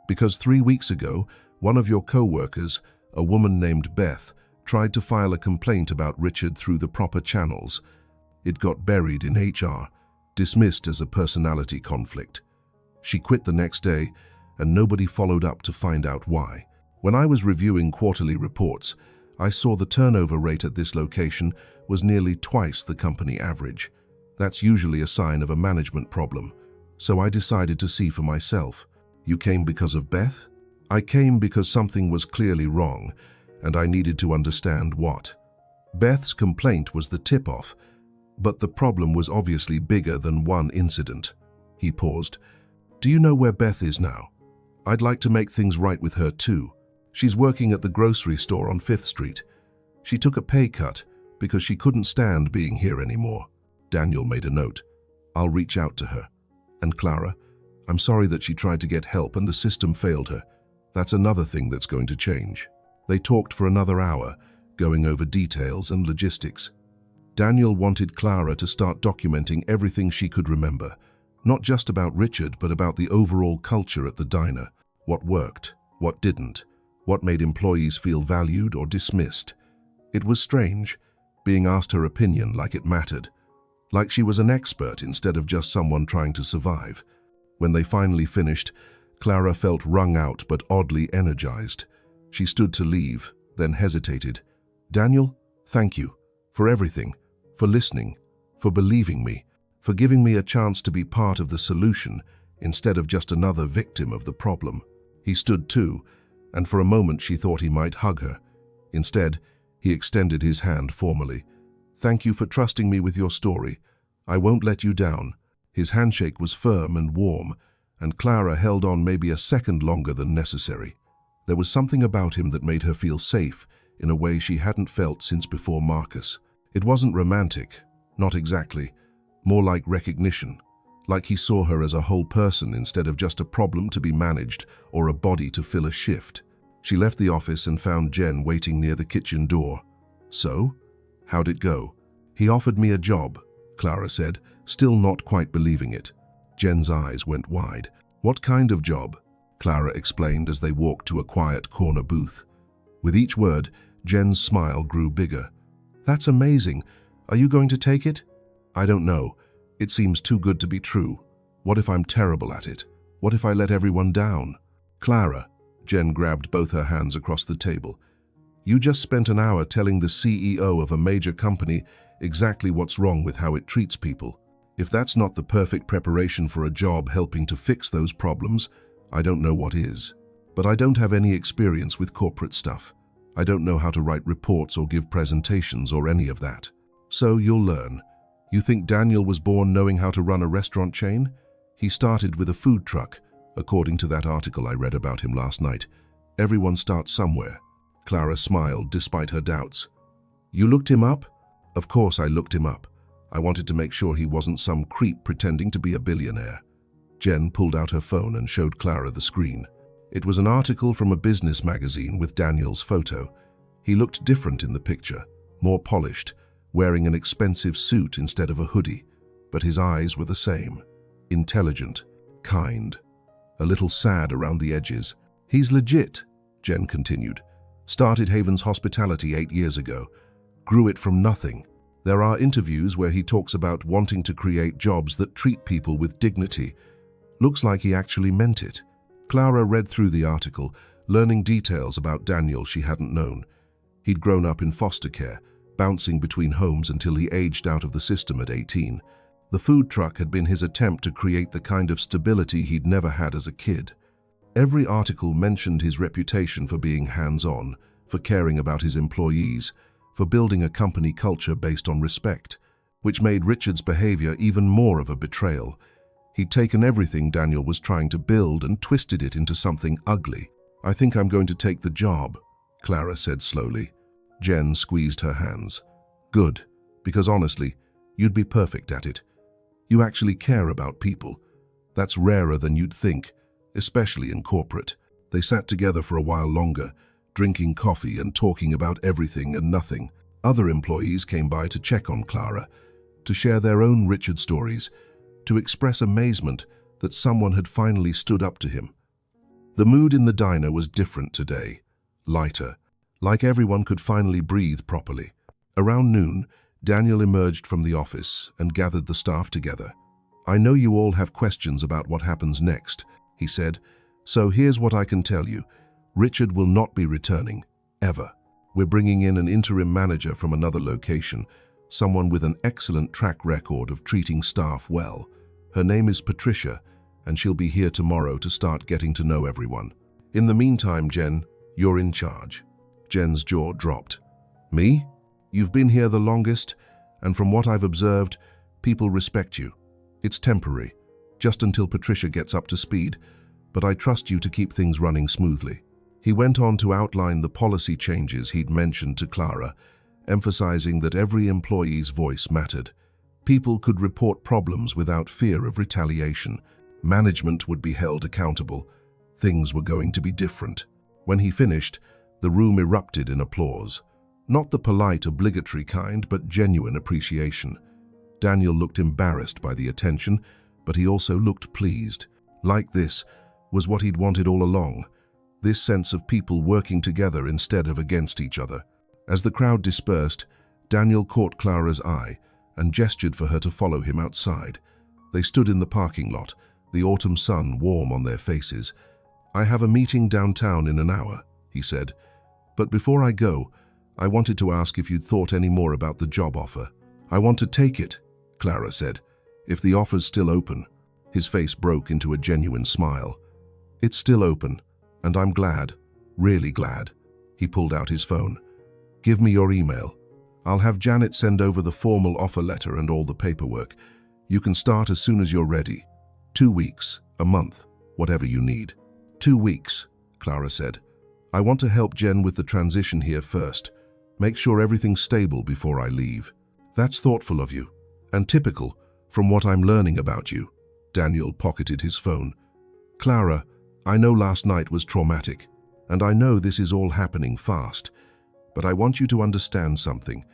Because 3 weeks ago, one of your co-workers, a woman named Beth, tried to file a complaint about Richard through the proper channels. It got buried in HR, dismissed as a personality conflict. She quit the next day, and nobody followed up to find out why. When I was reviewing quarterly reports, I saw the turnover rate at this location was nearly twice the company average. That's usually a sign of a management problem, so I decided to see for myself. You came because of Beth? I came because something was clearly wrong, and I needed to understand what. Beth's complaint was the tip-off, but the problem was obviously bigger than one incident. He paused. Do you know where Beth is now? I'd like to make things right with her too. She's working at the grocery store on 5th Street. She took a pay cut because she couldn't stand being here anymore. Daniel made a note. I'll reach out to her. And Clara, I'm sorry that she tried to get help and the system failed her. That's another thing that's going to change. They talked for another hour, going over details and logistics. Daniel wanted Clara to start documenting everything she could remember, not just about Richard, but about the overall culture at the diner, what worked, what didn't, what made employees feel valued or dismissed. It was strange, being asked her opinion like it mattered, like she was an expert instead of just someone trying to survive. When they finally finished, Clara felt wrung out but oddly energized. She stood to leave, then hesitated. Daniel, thank you for everything, for listening, for believing me, for giving me a chance to be part of the solution instead of just another victim of the problem. He stood too, and for a moment she thought he might hug her. Instead, he extended his hand formally. Thank you for trusting me with your story. I won't let you down. His handshake was firm and warm, and Clara held on maybe a second longer than necessary. There was something about him that made her feel safe in a way she hadn't felt since before Marcus. It wasn't romantic, not exactly, more like recognition, like he saw her as a whole person instead of just a problem to be managed or a body to fill a shift. She left the office and found Jen waiting near the kitchen door. So, how'd it go? He offered me a job, Clara said, still not quite believing it. Jen's eyes went wide. What kind of job? Clara explained as they walked to a quiet corner booth. With each word, Jen's smile grew bigger. That's amazing. Are you going to take it? I don't know. It seems too good to be true. What if I'm terrible at it? What if I let everyone down? Clara, Jen grabbed both her hands across the table. You just spent an hour telling the CEO of a major company exactly what's wrong with how it treats people. If that's not the perfect preparation for a job helping to fix those problems, I don't know what is. But I don't have any experience with corporate stuff. I don't know how to write reports or give presentations or any of that. So you'll learn. You think Daniel was born knowing how to run a restaurant chain? He started with a food truck, according to that article I read about him last night. Everyone starts somewhere. Clara smiled despite her doubts. You looked him up? Of course I looked him up. I wanted to make sure he wasn't some creep pretending to be a billionaire. Jen pulled out her phone and showed Clara the screen. It was an article from a business magazine with Daniel's photo. He looked different in the picture, more polished, wearing an expensive suit instead of a hoodie, but his eyes were the same. Intelligent, kind, a little sad around the edges. He's legit, Jen continued. Started Havens Hospitality 8 years ago. Grew it from nothing. There are interviews where he talks about wanting to create jobs that treat people with dignity. Looks like he actually meant it. Clara read through the article, learning details about Daniel she hadn't known. He'd grown up in foster care, bouncing between homes until he aged out of the system at 18. The food truck had been his attempt to create the kind of stability he'd never had as a kid. Every article mentioned his reputation for being hands-on, for caring about his employees, for building a company culture based on respect, which made Richard's behavior even more of a betrayal. He'd taken everything Daniel was trying to build and twisted it into something ugly. "I think I'm going to take the job," Clara said slowly. Jen squeezed her hands. "Good, because honestly, you'd be perfect at it. You actually care about people. That's rarer than you'd think, especially in corporate." They sat together for a while longer, drinking coffee and talking about everything and nothing. Other employees came by to check on Clara, to share their own Richard stories, to express amazement that someone had finally stood up to him. The mood in the diner was different today, lighter, like everyone could finally breathe properly. Around noon, Daniel emerged from the office and gathered the staff together. "I know you all have questions about what happens next," he said, "so here's what I can tell you. Richard will not be returning, ever. We're bringing in an interim manager from another location, someone with an excellent track record of treating staff well. Her name is Patricia, and she'll be here tomorrow to start getting to know everyone. In the meantime, Jen, you're in charge." Jen's jaw dropped. "Me? You've been here the longest, and from what I've observed, people respect you. It's temporary, just until Patricia gets up to speed, but I trust you to keep things running smoothly." He went on to outline the policy changes he'd mentioned to Clara, emphasizing that every employee's voice mattered. People could report problems without fear of retaliation. Management would be held accountable. Things were going to be different. When he finished, the room erupted in applause. Not the polite, obligatory kind, but genuine appreciation. Daniel looked embarrassed by the attention, but he also looked pleased. Like this was what he'd wanted all along, this sense of people working together instead of against each other. As the crowd dispersed, Daniel caught Clara's eye and gestured for her to follow him outside. They stood in the parking lot, the autumn sun warm on their faces. "I have a meeting downtown in an hour," he said. "But before I go, I wanted to ask if you'd thought any more about the job offer." "I want to take it," Clara said, "if the offer's still open." His face broke into a genuine smile. "It's still open, and I'm glad, really glad." He pulled out his phone. "Give me your email. I'll have Janet send over the formal offer letter and all the paperwork. You can start as soon as you're ready. 2 weeks, a month, whatever you need." 2 weeks, Clara said. "I want to help Jen with the transition here first. Make sure everything's stable before I leave." "That's thoughtful of you, and typical from what I'm learning about you." Daniel pocketed his phone. "Clara, I know last night was traumatic, and I know this is all happening fast, but I want you to understand something.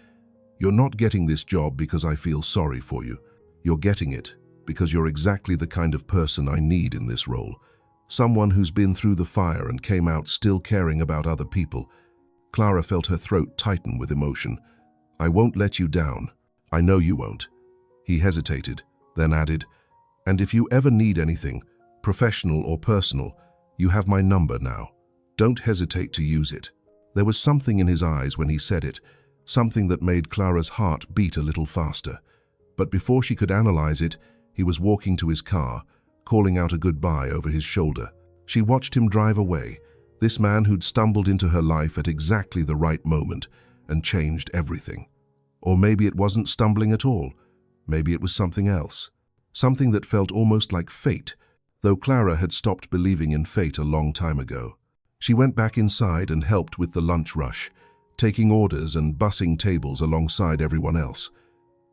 You're not getting this job because I feel sorry for you. You're getting it because you're exactly the kind of person I need in this role. Someone who's been through the fire and came out still caring about other people." Clara felt her throat tighten with emotion. "I won't let you down. I know you won't." He hesitated, then added, "And if you ever need anything, professional or personal, you have my number now. Don't hesitate to use it." There was something in his eyes when he said it, something that made Clara's heart beat a little faster. But before she could analyze it, he was walking to his car, calling out a goodbye over his shoulder. She watched him drive away, this man who'd stumbled into her life at exactly the right moment and changed everything. Or maybe it wasn't stumbling at all. Maybe it was something else. Something that felt almost like fate, though Clara had stopped believing in fate a long time ago. She went back inside and helped with the lunch rush, taking orders and bussing tables alongside everyone else.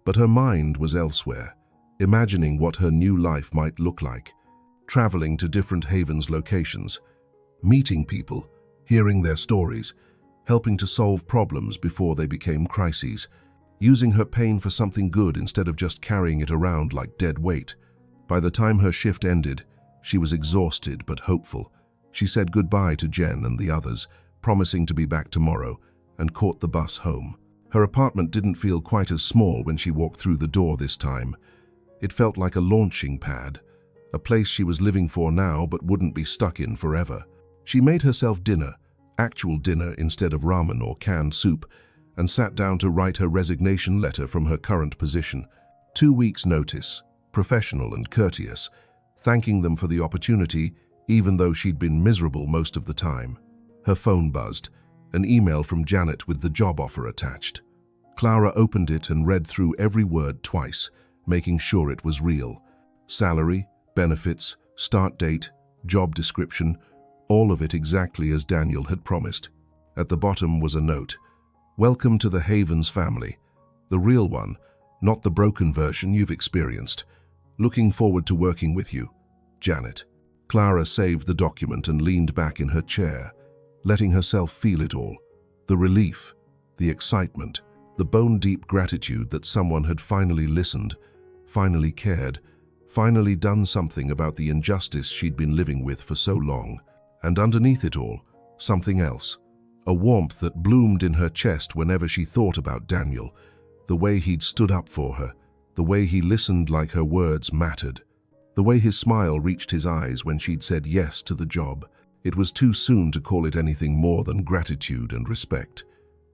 But her mind was elsewhere, imagining what her new life might look like, traveling to different Havens locations, meeting people, hearing their stories, helping to solve problems before they became crises, using her pain for something good instead of just carrying it around like dead weight. By the time her shift ended, she was exhausted but hopeful. She said goodbye to Jen and the others, promising to be back tomorrow, and caught the bus home. Her apartment didn't feel quite as small when she walked through the door this time. It felt like a launching pad, a place she was living for now but wouldn't be stuck in forever. She made herself dinner, actual dinner instead of ramen or canned soup, and sat down to write her resignation letter from her current position. 2 weeks' notice, professional and courteous, thanking them for the opportunity even though she'd been miserable most of the time. Her phone buzzed, an email from Janet with the job offer attached. Clara opened it and read through every word twice, making sure it was real. Salary, benefits, start date, job description, all of it exactly as Daniel had promised. At the bottom was a note. Welcome to the Havens family. The real one, not the broken version you've experienced. Looking forward to working with you, Janet. Clara saved the document and leaned back in her chair, letting herself feel it all. The relief, the excitement, the bone-deep gratitude that someone had finally listened, finally cared, finally done something about the injustice she'd been living with for so long. And underneath it all, something else. A warmth that bloomed in her chest whenever she thought about Daniel, the way he'd stood up for her, the way he listened like her words mattered, the way his smile reached his eyes when she'd said yes to the job. It was too soon to call it anything more than gratitude and respect.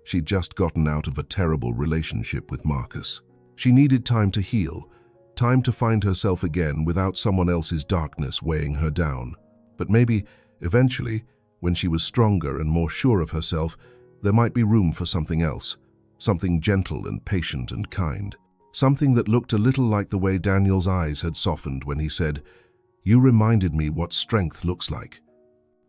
She'd just gotten out of a terrible relationship with Marcus. She needed time to heal, time to find herself again without someone else's darkness weighing her down. But maybe, eventually, when she was stronger and more sure of herself, there might be room for something else, something gentle and patient and kind. Something that looked a little like the way Daniel's eyes had softened when he said, "You reminded me what strength looks like."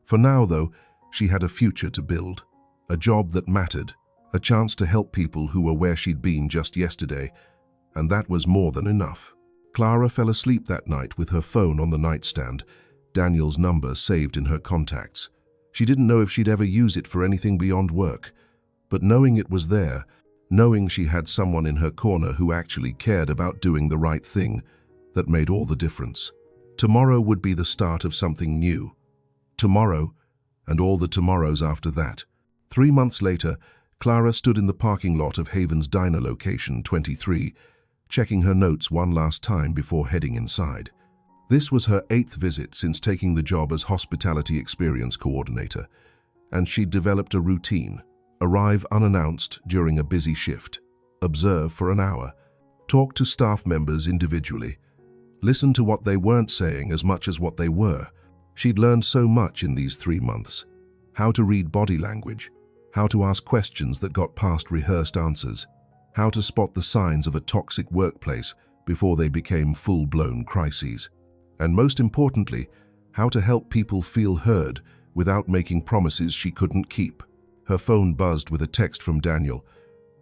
For now, though, she had a future to build, a job that mattered, a chance to help people who were where she'd been just yesterday, and that was more than enough. Clara fell asleep that night with her phone on the nightstand, Daniel's number saved in her contacts. She didn't know if she'd ever use it for anything beyond work, but knowing it was there, knowing she had someone in her corner who actually cared about doing the right thing, that made all the difference. Tomorrow would be the start of something new. Tomorrow, and all the tomorrows after that. 3 months later, Clara stood in the parking lot of Havens Diner location 23, checking her notes one last time before heading inside. This was her 8th visit since taking the job as Hospitality Experience Coordinator, and she'd developed a routine. Arrive unannounced during a busy shift, observe for an hour, talk to staff members individually, listen to what they weren't saying as much as what they were. She'd learned so much in these 3 months. How to read body language, how to ask questions that got past rehearsed answers, how to spot the signs of a toxic workplace before they became full-blown crises, and most importantly, how to help people feel heard without making promises she couldn't keep. Her phone buzzed with a text from Daniel.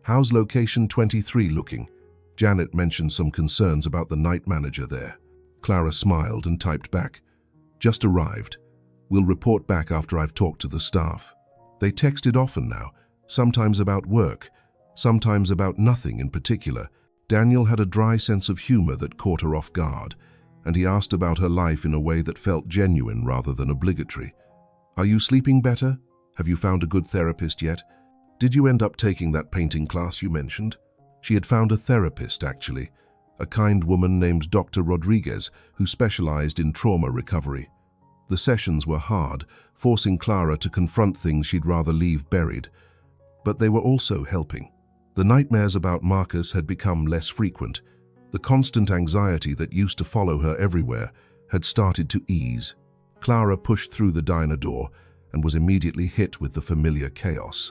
"How's location 23 looking?" Janet mentioned some concerns about the night manager there. Clara smiled and typed back, "Just arrived. We'll report back after I've talked to the staff." They texted often now, sometimes about work, sometimes about nothing in particular. Daniel had a dry sense of humor that caught her off guard, and he asked about her life in a way that felt genuine rather than obligatory. "Are you sleeping better? Have you found a good therapist yet? Did you end up taking that painting class you mentioned?" She had found a therapist, actually, a kind woman named Dr. Rodriguez who specialized in trauma recovery. The sessions were hard, forcing Clara to confront things she'd rather leave buried. But they were also helping. The nightmares about Marcus had become less frequent. The constant anxiety that used to follow her everywhere had started to ease. Clara pushed through the diner door and was immediately hit with the familiar chaos.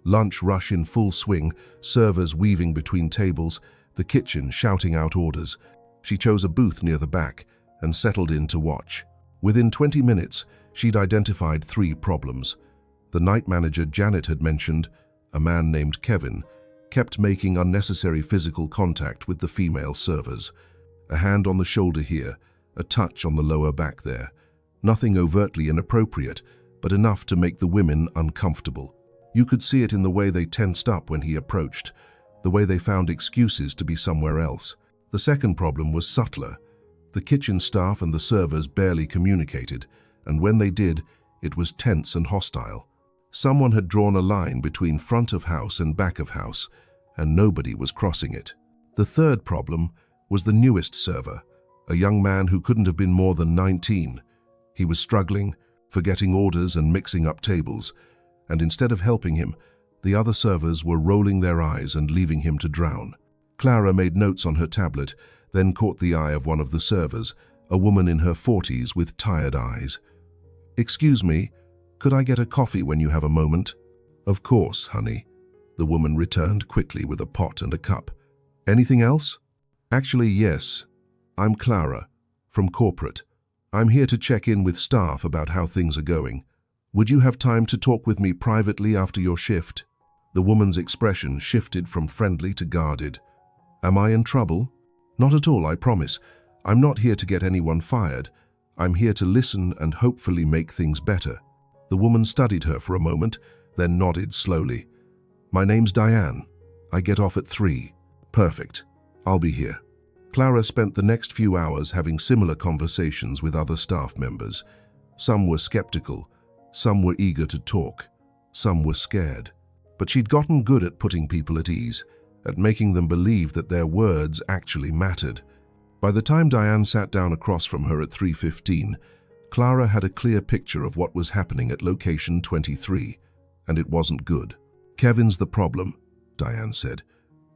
Lunch rush in full swing, servers weaving between tables, the kitchen shouting out orders. She chose a booth near the back and settled in to watch. Within 20 minutes, she'd identified 3 problems. The night manager Janet had mentioned, a man named Kevin, kept making unnecessary physical contact with the female servers. A hand on the shoulder here, a touch on the lower back there. Nothing overtly inappropriate, but enough to make the women uncomfortable. You could see it in the way they tensed up when he approached, the way they found excuses to be somewhere else. The second problem was subtler. The kitchen staff and the servers barely communicated, and when they did, it was tense and hostile. Someone had drawn a line between front of house and back of house, and nobody was crossing it. The third problem was the newest server, a young man who couldn't have been more than 19. He was struggling, forgetting orders and mixing up tables, and instead of helping him, the other servers were rolling their eyes and leaving him to drown. Clara made notes on her tablet, then caught the eye of one of the servers, a woman in her 40s with tired eyes. "Excuse me, could I get a coffee when you have a moment?" "Of course, honey." The woman returned quickly with a pot and a cup. "Anything else?" "Actually, yes. I'm Clara, from corporate. I'm here to check in with staff about how things are going. Would you have time to talk with me privately after your shift?" The woman's expression shifted from friendly to guarded. "Am I in trouble?" "Not at all, I promise. I'm not here to get anyone fired. I'm here to listen and hopefully make things better." The woman studied her for a moment, then nodded slowly. "My name's Diane. I get off at 3. "Perfect. I'll be here." Clara spent the next few hours having similar conversations with other staff members. Some were skeptical, some were eager to talk, some were scared. But she'd gotten good at putting people at ease, at making them believe that their words actually mattered. By the time Diane sat down across from her at 3:15, Clara had a clear picture of what was happening at location 23, and it wasn't good. "Kevin's the problem," Diane said.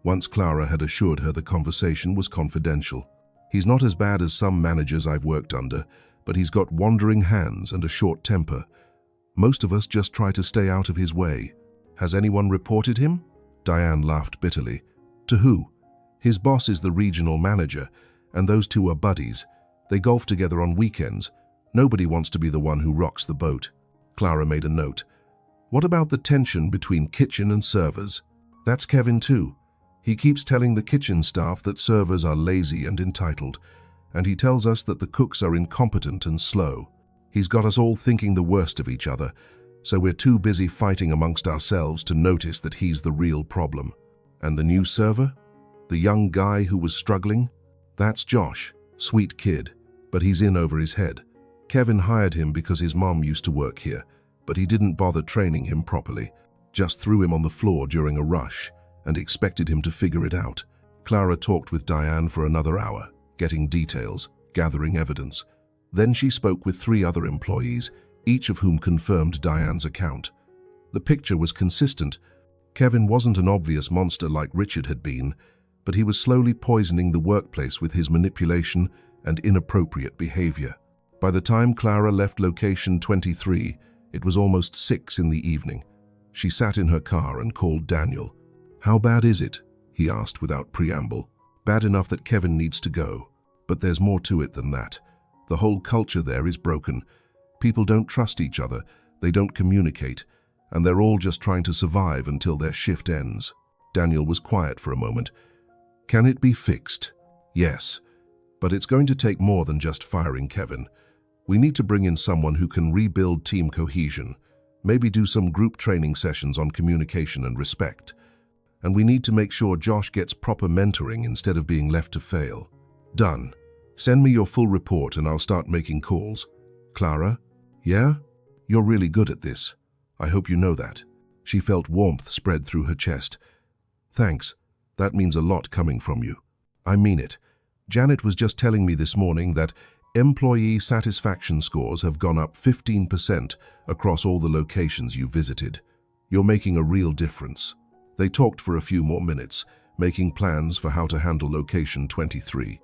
Once Clara had assured her the conversation was confidential. "He's not as bad as some managers I've worked under, but he's got wandering hands and a short temper. Most of us just try to stay out of his way." "Has anyone reported him?" Diane laughed bitterly. "To who?" "His boss is the regional manager, and those two are buddies. They golf together on weekends. Nobody wants to be the one who rocks the boat." Clara made a note. "What about the tension between kitchen and servers?" "That's Kevin too. He keeps telling the kitchen staff that servers are lazy and entitled, and he tells us that the cooks are incompetent and slow. He's got us all thinking the worst of each other, so we're too busy fighting amongst ourselves to notice that he's the real problem." "And the new server? The young guy who was struggling?" "That's Josh, sweet kid, but he's in over his head. Kevin hired him because his mom used to work here, but he didn't bother training him properly, just threw him on the floor during a rush and expected him to figure it out." Clara talked with Diane for another hour, getting details, gathering evidence. Then she spoke with 3 other employees, each of whom confirmed Diane's account. The picture was consistent. Kevin wasn't an obvious monster like Richard had been, but he was slowly poisoning the workplace with his manipulation and inappropriate behavior. By the time Clara left location 23, it was almost 6 in the evening. She sat in her car and called Daniel. "How bad is it?" he asked without preamble. "Bad enough that Kevin needs to go. But there's more to it than that. The whole culture there is broken. People don't trust each other, they don't communicate, and they're all just trying to survive until their shift ends." Daniel was quiet for a moment. "Can it be fixed?" "Yes, but it's going to take more than just firing Kevin. We need to bring in someone who can rebuild team cohesion, maybe do some group training sessions on communication and respect. And we need to make sure Josh gets proper mentoring instead of being left to fail." "Done. Send me your full report and I'll start making calls." "Clara?" "Yeah? You're really good at this. I hope you know that." She felt warmth spread through her chest. "Thanks. That means a lot coming from you." "I mean it. Janet was just telling me this morning that employee satisfaction scores have gone up 15% across all the locations you visited. You're making a real difference." They talked for a few more minutes, making plans for how to handle location 23.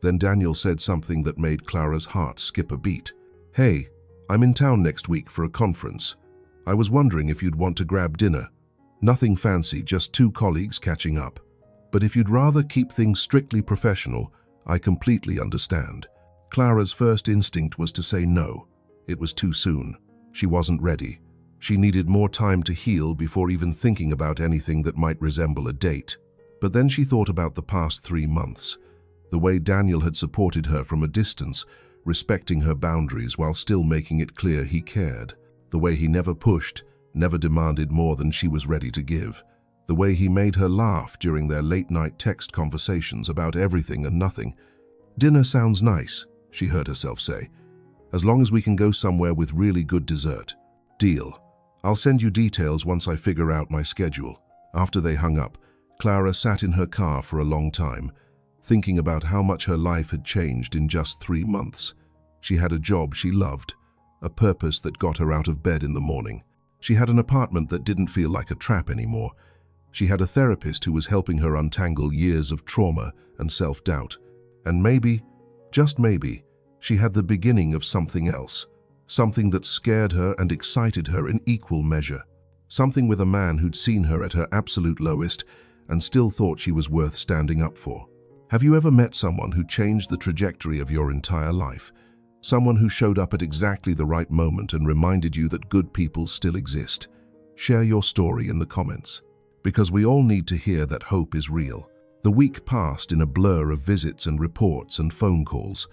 Then Daniel said something that made Clara's heart skip a beat. "Hey, I'm in town next week for a conference. I was wondering if you'd want to grab dinner. Nothing fancy, just 2 colleagues catching up. But if you'd rather keep things strictly professional, I completely understand." Clara's first instinct was to say no. It was too soon. She wasn't ready. She needed more time to heal before even thinking about anything that might resemble a date. But then she thought about the past 3 months, the way Daniel had supported her from a distance, respecting her boundaries while still making it clear he cared, the way he never pushed, never demanded more than she was ready to give, the way he made her laugh during their late-night text conversations about everything and nothing. "Dinner sounds nice," she heard herself say, "as long as we can go somewhere with really good dessert." "Deal. I'll send you details once I figure out my schedule." After they hung up, Clara sat in her car for a long time, thinking about how much her life had changed in just 3 months. She had a job she loved, a purpose that got her out of bed in the morning. She had an apartment that didn't feel like a trap anymore. She had a therapist who was helping her untangle years of trauma and self-doubt. And maybe, just maybe, she had the beginning of something else. Something that scared her and excited her in equal measure. Something with a man who'd seen her at her absolute lowest and still thought she was worth standing up for. Have you ever met someone who changed the trajectory of your entire life? Someone who showed up at exactly the right moment and reminded you that good people still exist? Share your story in the comments, because we all need to hear that hope is real. The week passed in a blur of visits and reports and phone calls.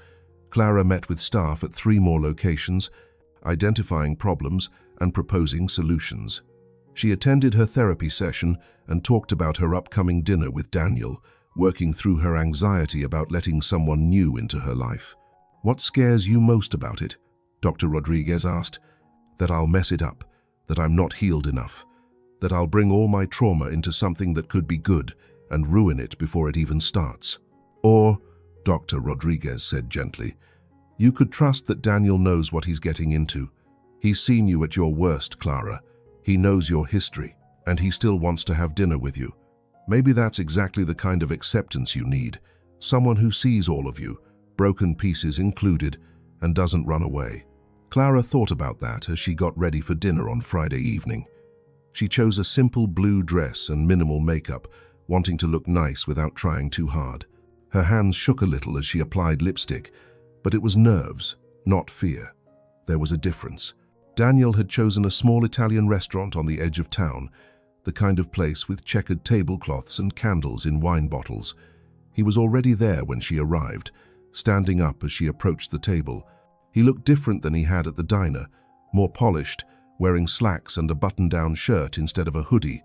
Clara met with staff at 3 more locations, identifying problems and proposing solutions. She attended her therapy session and talked about her upcoming dinner with Daniel, working through her anxiety about letting someone new into her life. "What scares you most about it?" Dr. Rodriguez asked. "That I'll mess it up, that I'm not healed enough, that I'll bring all my trauma into something that could be good and ruin it before it even starts. Or," Dr. Rodriguez said gently, "you could trust that Daniel knows what he's getting into. He's seen you at your worst, Clara. He knows your history, and he still wants to have dinner with you. Maybe that's exactly the kind of acceptance you need. Someone who sees all of you, broken pieces included, and doesn't run away." Clara thought about that as she got ready for dinner on Friday evening. She chose a simple blue dress and minimal makeup, wanting to look nice without trying too hard. Her hands shook a little as she applied lipstick, but it was nerves, not fear. There was a difference. Daniel had chosen a small Italian restaurant on the edge of town, the kind of place with checkered tablecloths and candles in wine bottles. He was already there when she arrived, standing up as she approached the table. He looked different than he had at the diner, more polished, wearing slacks and a button-down shirt instead of a hoodie.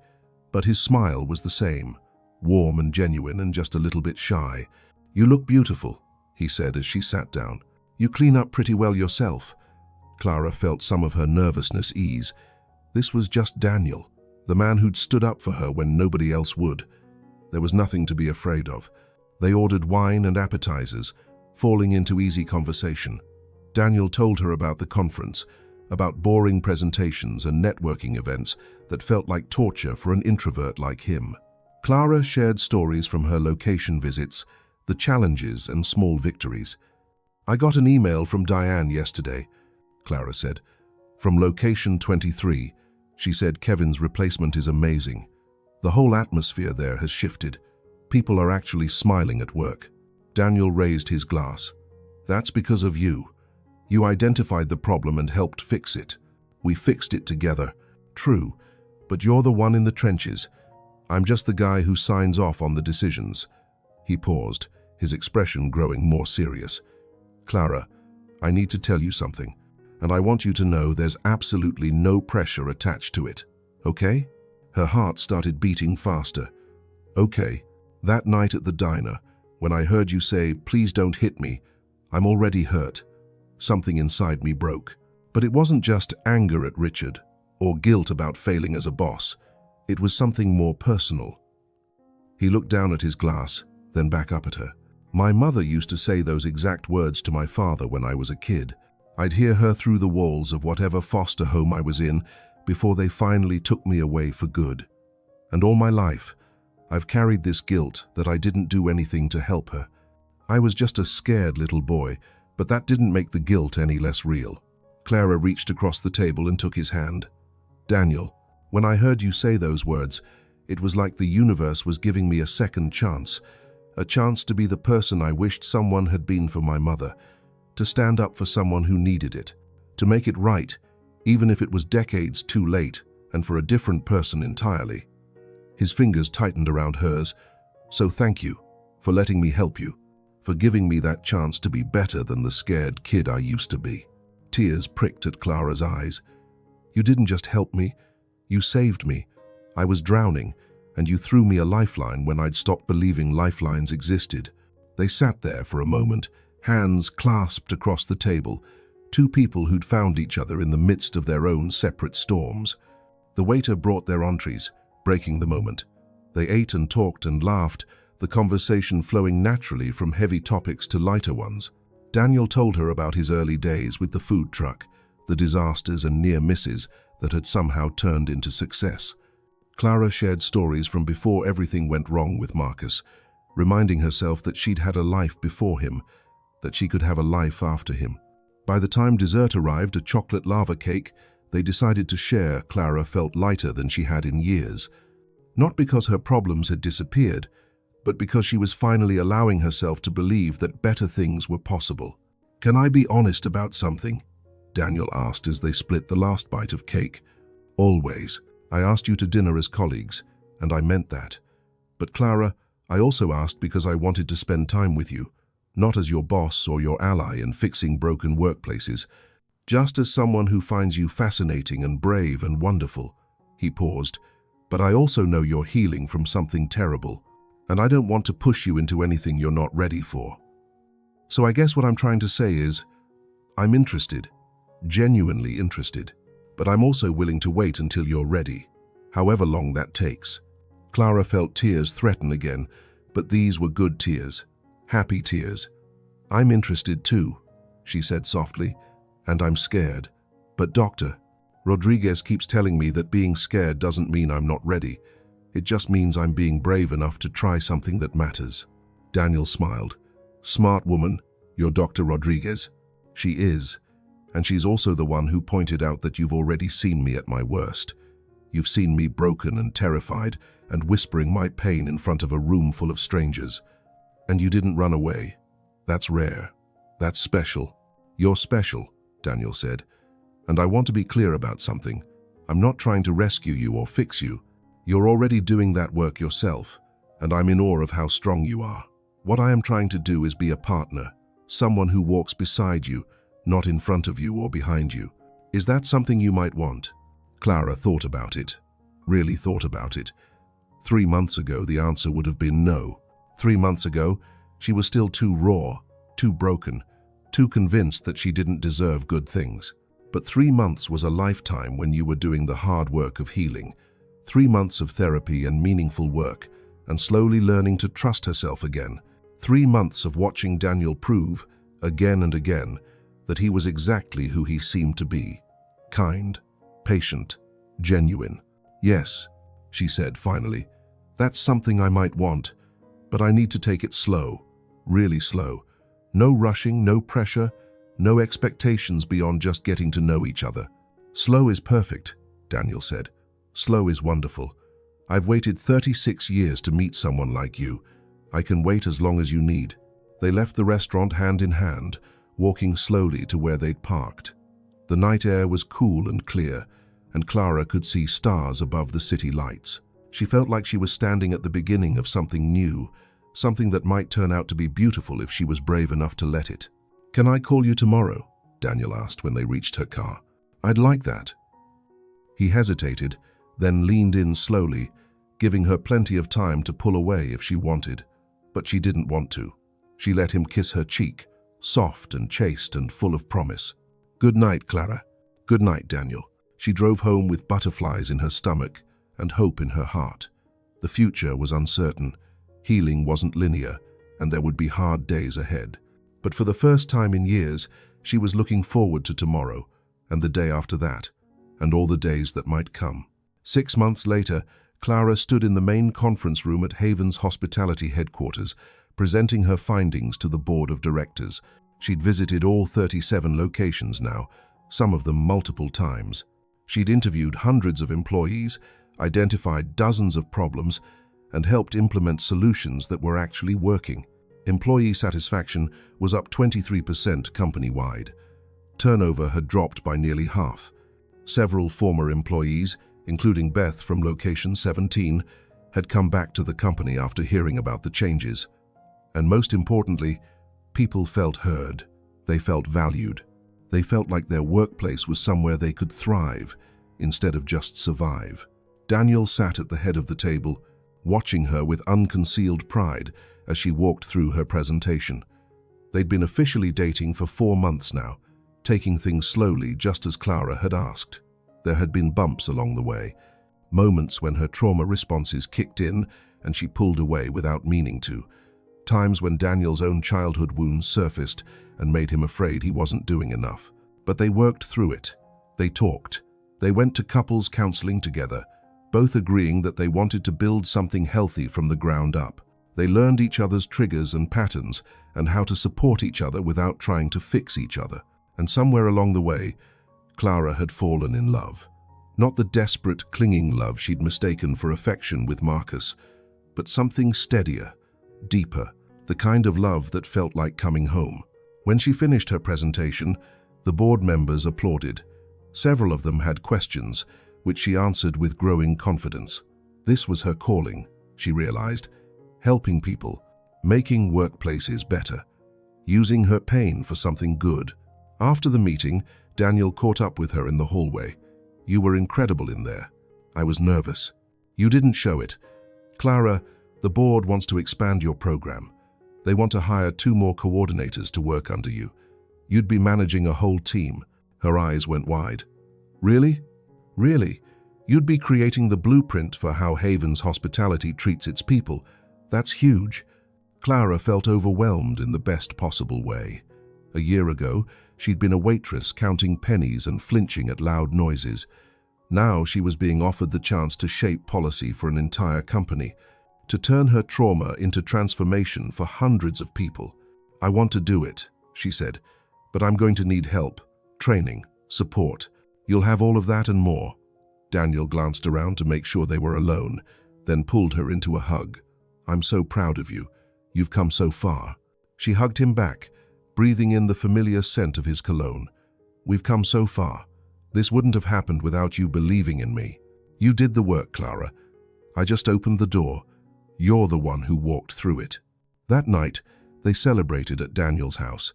But his smile was the same, warm and genuine and just a little bit shy. "You look beautiful," he said as she sat down. "You clean up pretty well yourself." Clara felt some of her nervousness ease. This was just Daniel, the man who'd stood up for her when nobody else would. There was nothing to be afraid of. They ordered wine and appetizers, falling into easy conversation. Daniel told her about the conference, about boring presentations and networking events that felt like torture for an introvert like him. Clara shared stories from her location visits, the challenges and small victories. "I got an email from Diane yesterday," Clara said. "From location 23. She said Kevin's replacement is amazing. The whole atmosphere there has shifted. People are actually smiling at work." Daniel raised his glass. "That's because of you. You identified the problem and helped fix it. We fixed it together. True, but you're the one in the trenches. I'm just the guy who signs off on the decisions." He paused, his expression growing more serious. "Clara, I need to tell you something, and I want you to know there's absolutely no pressure attached to it. Okay?" Her heart started beating faster. "Okay. That night at the diner, when I heard you say, 'Please don't hit me,' I'm already hurt. Something inside me broke. But it wasn't just anger at Richard or guilt about failing as a boss. It was something more personal." He looked down at his glass, then back up at her. "My mother used to say those exact words to my father when I was a kid. I'd hear her through the walls of whatever foster home I was in before they finally took me away for good. And all my life, I've carried this guilt that I didn't do anything to help her. I was just a scared little boy, but that didn't make the guilt any less real." Clara reached across the table and took his hand. "Daniel, when I heard you say those words, it was like the universe was giving me a second chance, a chance to be the person I wished someone had been for my mother, to stand up for someone who needed it, to make it right, even if it was decades too late and for a different person entirely." His fingers tightened around hers. "So thank you for letting me help you, for giving me that chance to be better than the scared kid I used to be." Tears pricked at Clara's eyes. "You didn't just help me, you saved me. I was drowning, and you threw me a lifeline when I'd stopped believing lifelines existed." They sat there for a moment, hands clasped across the table, two people who'd found each other in the midst of their own separate storms. The waiter brought their entrees, breaking the moment. They ate and talked and laughed, the conversation flowing naturally from heavy topics to lighter ones. Daniel told her about his early days with the food truck, the disasters and near misses that had somehow turned into success. Clara shared stories from before everything went wrong with Marcus, reminding herself that she'd had a life before him, that she could have a life after him. By the time dessert arrived, a chocolate lava cake, they decided to share. Clara felt lighter than she had in years. Not because her problems had disappeared, but because she was finally allowing herself to believe that better things were possible. "Can I be honest about something?" Daniel asked as they split the last bite of cake. "Always. I asked you to dinner as colleagues, and I meant that. But Clara, I also asked because I wanted to spend time with you, not as your boss or your ally in fixing broken workplaces, just as someone who finds you fascinating and brave and wonderful." He paused. "But I also know you're healing from something terrible, and I don't want to push you into anything you're not ready for. So I guess what I'm trying to say is, I'm interested, genuinely interested, but I'm also willing to wait until you're ready, however long that takes." Clara felt tears threaten again, but these were good tears, happy tears. "I'm interested too," she said softly, "and I'm scared. But Dr. Rodriguez keeps telling me that being scared doesn't mean I'm not ready. It just means I'm being brave enough to try something that matters." Daniel smiled. "Smart woman, your Dr. Rodriguez." "She is, and she's also the one who pointed out that you've already seen me at my worst. You've seen me broken and terrified and whispering my pain in front of a room full of strangers. And you didn't run away. That's rare. That's special. You're special," Daniel said. "And I want to be clear about something. I'm not trying to rescue you or fix you. You're already doing that work yourself, and I'm in awe of how strong you are. What I am trying to do is be a partner, someone who walks beside you, not in front of you or behind you. Is that something you might want?" Clara thought about it, really thought about it. 3 months ago, the answer would have been no. 3 months ago, she was still too raw, too broken, too convinced that she didn't deserve good things. But 3 months was a lifetime when you were doing the hard work of healing. 3 months of therapy and meaningful work, and slowly learning to trust herself again. 3 months of watching Daniel prove, again and again, that he was exactly who he seemed to be. Kind, patient, genuine. "Yes," she said finally, "that's something I might want, but I need to take it slow, really slow. No rushing, no pressure, no expectations beyond just getting to know each other." "Slow is perfect," Daniel said. "Slow is wonderful. I've waited 36 years to meet someone like you. I can wait as long as you need." They left the restaurant hand in hand, walking slowly to where they'd parked. The night air was cool and clear, and Clara could see stars above the city lights. She felt like she was standing at the beginning of something new, something that might turn out to be beautiful if she was brave enough to let it. "Can I call you tomorrow?" Daniel asked when they reached her car. "I'd like that." He hesitated, then leaned in slowly, giving her plenty of time to pull away if she wanted. But she didn't want to. She let him kiss her cheek, soft and chaste and full of promise. "Good night, Clara." "Good night, Daniel." She drove home with butterflies in her stomach and hope in her heart. The future was uncertain, healing wasn't linear, and there would be hard days ahead. But for the first time in years, she was looking forward to tomorrow, and the day after that, and all the days that might come. 6 months later, Clara stood in the main conference room at Haven's hospitality headquarters, presenting her findings to the board of directors. She'd visited all 37 locations now, some of them multiple times. She'd interviewed hundreds of employees, identified dozens of problems, and helped implement solutions that were actually working. Employee satisfaction was up 23% company-wide. Turnover had dropped by nearly half. Several former employees, including Beth from location 17, had come back to the company after hearing about the changes. And most importantly, people felt heard. They felt valued. They felt like their workplace was somewhere they could thrive, instead of just survive. Daniel sat at the head of the table, watching her with unconcealed pride as she walked through her presentation. They'd been officially dating for 4 months now, taking things slowly just as Clara had asked. There had been bumps along the way, moments when her trauma responses kicked in and she pulled away without meaning to, times when Daniel's own childhood wounds surfaced and made him afraid he wasn't doing enough. But they worked through it. They talked. They went to couples counseling together. both agreeing that they wanted to build something healthy from the ground up. They learned each other's triggers and patterns and how to support each other without trying to fix each other. And somewhere along the way, Clara had fallen in love. Not the desperate, clinging love she'd mistaken for affection with Marcus, but something steadier, deeper, the kind of love that felt like coming home. When she finished her presentation, the board members applauded. Several of them had questions, which she answered with growing confidence. This was her calling, she realized, helping people, making workplaces better, using her pain for something good. After the meeting, Daniel caught up with her in the hallway. "You were incredible in there. I was nervous. You didn't show it. Clara, the board wants to expand your program. They want to hire 2 more coordinators to work under you. You'd be managing a whole team." Her eyes went wide. "Really? Really? You'd be creating the blueprint for how Haven's hospitality treats its people. That's huge." Clara felt overwhelmed in the best possible way. A year ago, she'd been a waitress counting pennies and flinching at loud noises. Now she was being offered the chance to shape policy for an entire company, to turn her trauma into transformation for hundreds of people. "I want to do it," she said, "but I'm going to need help, training, support. You'll have all of that and more." Daniel glanced around to make sure they were alone, then pulled her into a hug. "I'm so proud of you. You've come so far." She hugged him back, breathing in the familiar scent of his cologne. "We've come so far. This wouldn't have happened without you believing in me. You did the work, Clara. I just opened the door. You're the one who walked through it." That night, they celebrated at Daniel's house.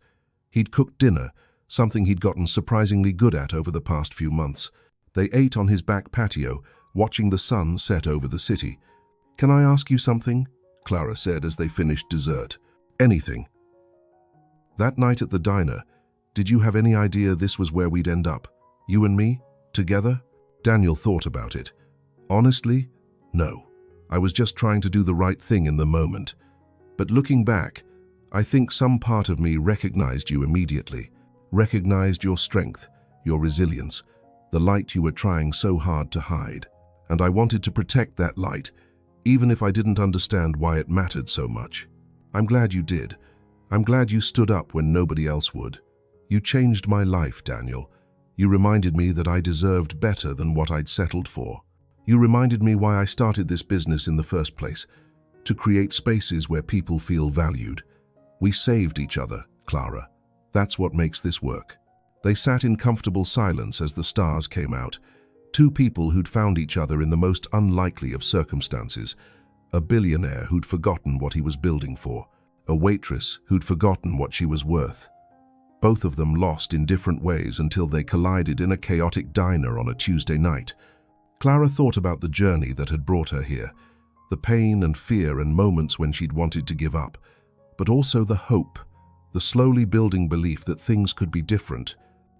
He'd cooked dinner, something he'd gotten surprisingly good at over the past few months. They ate on his back patio, watching the sun set over the city. "Can I ask you something?" Clara said as they finished dessert. "Anything." That night at the diner, did you have any idea this was where we'd end up? You and me? Together? Daniel thought about it. "Honestly, no. I was just trying to do the right thing in the moment. But looking back, I think some part of me recognized you immediately, recognized your strength, your resilience, the light you were trying so hard to hide. And I wanted to protect that light, even if I didn't understand why it mattered so much. I'm glad you did. I'm glad you stood up when nobody else would. You changed my life, Daniel. You reminded me that I deserved better than what I'd settled for. You reminded me why I started this business in the first place, to create spaces where people feel valued. We saved each other, Clara. That's what makes this work." They sat in comfortable silence as the stars came out. 2 people who'd found each other in the most unlikely of circumstances. A billionaire who'd forgotten what he was building for. A waitress who'd forgotten what she was worth. Both of them lost in different ways until they collided in a chaotic diner on a Tuesday night. Clara thought about the journey that had brought her here, the pain and fear and moments when she'd wanted to give up, but also the hope, the slowly building belief that things could be different,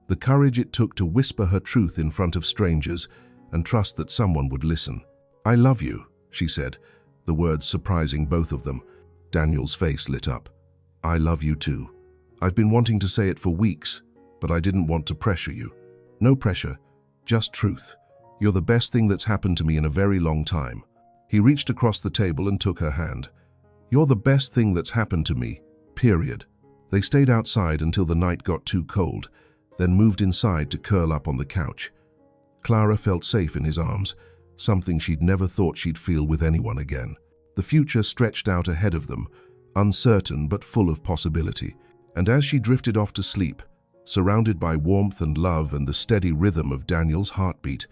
the courage it took to whisper her truth in front of strangers and trust that someone would listen. "I love you," she said, the words surprising both of them. Daniel's face lit up. "I love you too. I've been wanting to say it for weeks, but I didn't want to pressure you." "No pressure, just truth. You're the best thing that's happened to me in a very long time." He reached across the table and took her hand. "You're the best thing that's happened to me, period." They stayed outside until the night got too cold, then moved inside to curl up on the couch. Clara felt safe in his arms, something she'd never thought she'd feel with anyone again. The future stretched out ahead of them, uncertain but full of possibility. And as she drifted off to sleep, surrounded by warmth and love and the steady rhythm of Daniel's heartbeat,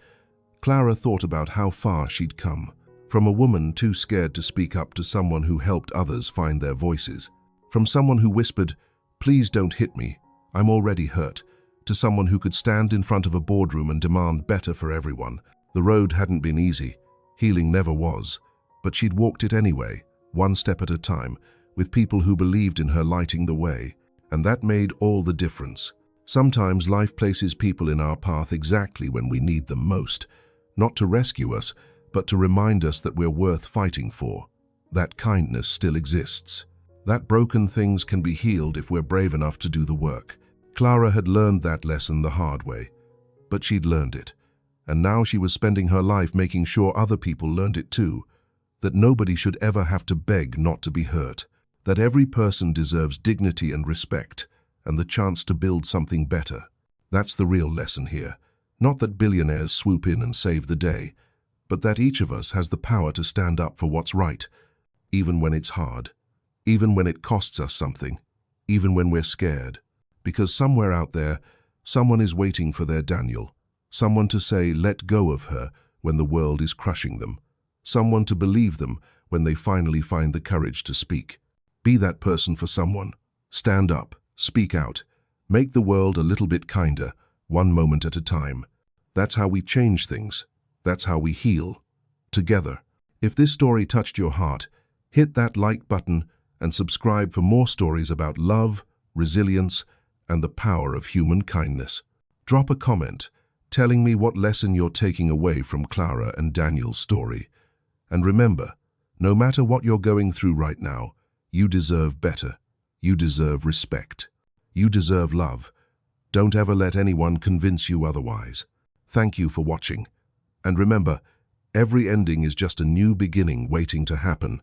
Clara thought about how far she'd come. From a woman too scared to speak up to someone who helped others find their voices. From someone who whispered, "Please don't hit me, I'm already hurt," to someone who could stand in front of a boardroom and demand better for everyone. The road hadn't been easy. Healing never was. But she'd walked it anyway, one step at a time, with people who believed in her lighting the way. And that made all the difference. Sometimes life places people in our path exactly when we need them most. Not to rescue us, but to remind us that we're worth fighting for. That kindness still exists. That broken things can be healed if we're brave enough to do the work. Clara had learned that lesson the hard way. But she'd learned it. And now she was spending her life making sure other people learned it too. That nobody should ever have to beg not to be hurt. That every person deserves dignity and respect, and the chance to build something better. That's the real lesson here. Not that billionaires swoop in and save the day, but that each of us has the power to stand up for what's right, even when it's hard, even when it costs us something, even when we're scared. Because somewhere out there, someone is waiting for their Daniel, someone to say, let go of her when the world is crushing them, someone to believe them when they finally find the courage to speak. Be that person for someone. Stand up, speak out, make the world a little bit kinder, one moment at a time. That's how we change things. That's how we heal. Together. If this story touched your heart, hit that like button and subscribe for more stories about love, resilience, and the power of human kindness. Drop a comment telling me what lesson you're taking away from Clara and Daniel's story. And remember, no matter what you're going through right now, you deserve better. You deserve respect. You deserve love. Don't ever let anyone convince you otherwise. Thank you for watching. And remember, every ending is just a new beginning waiting to happen.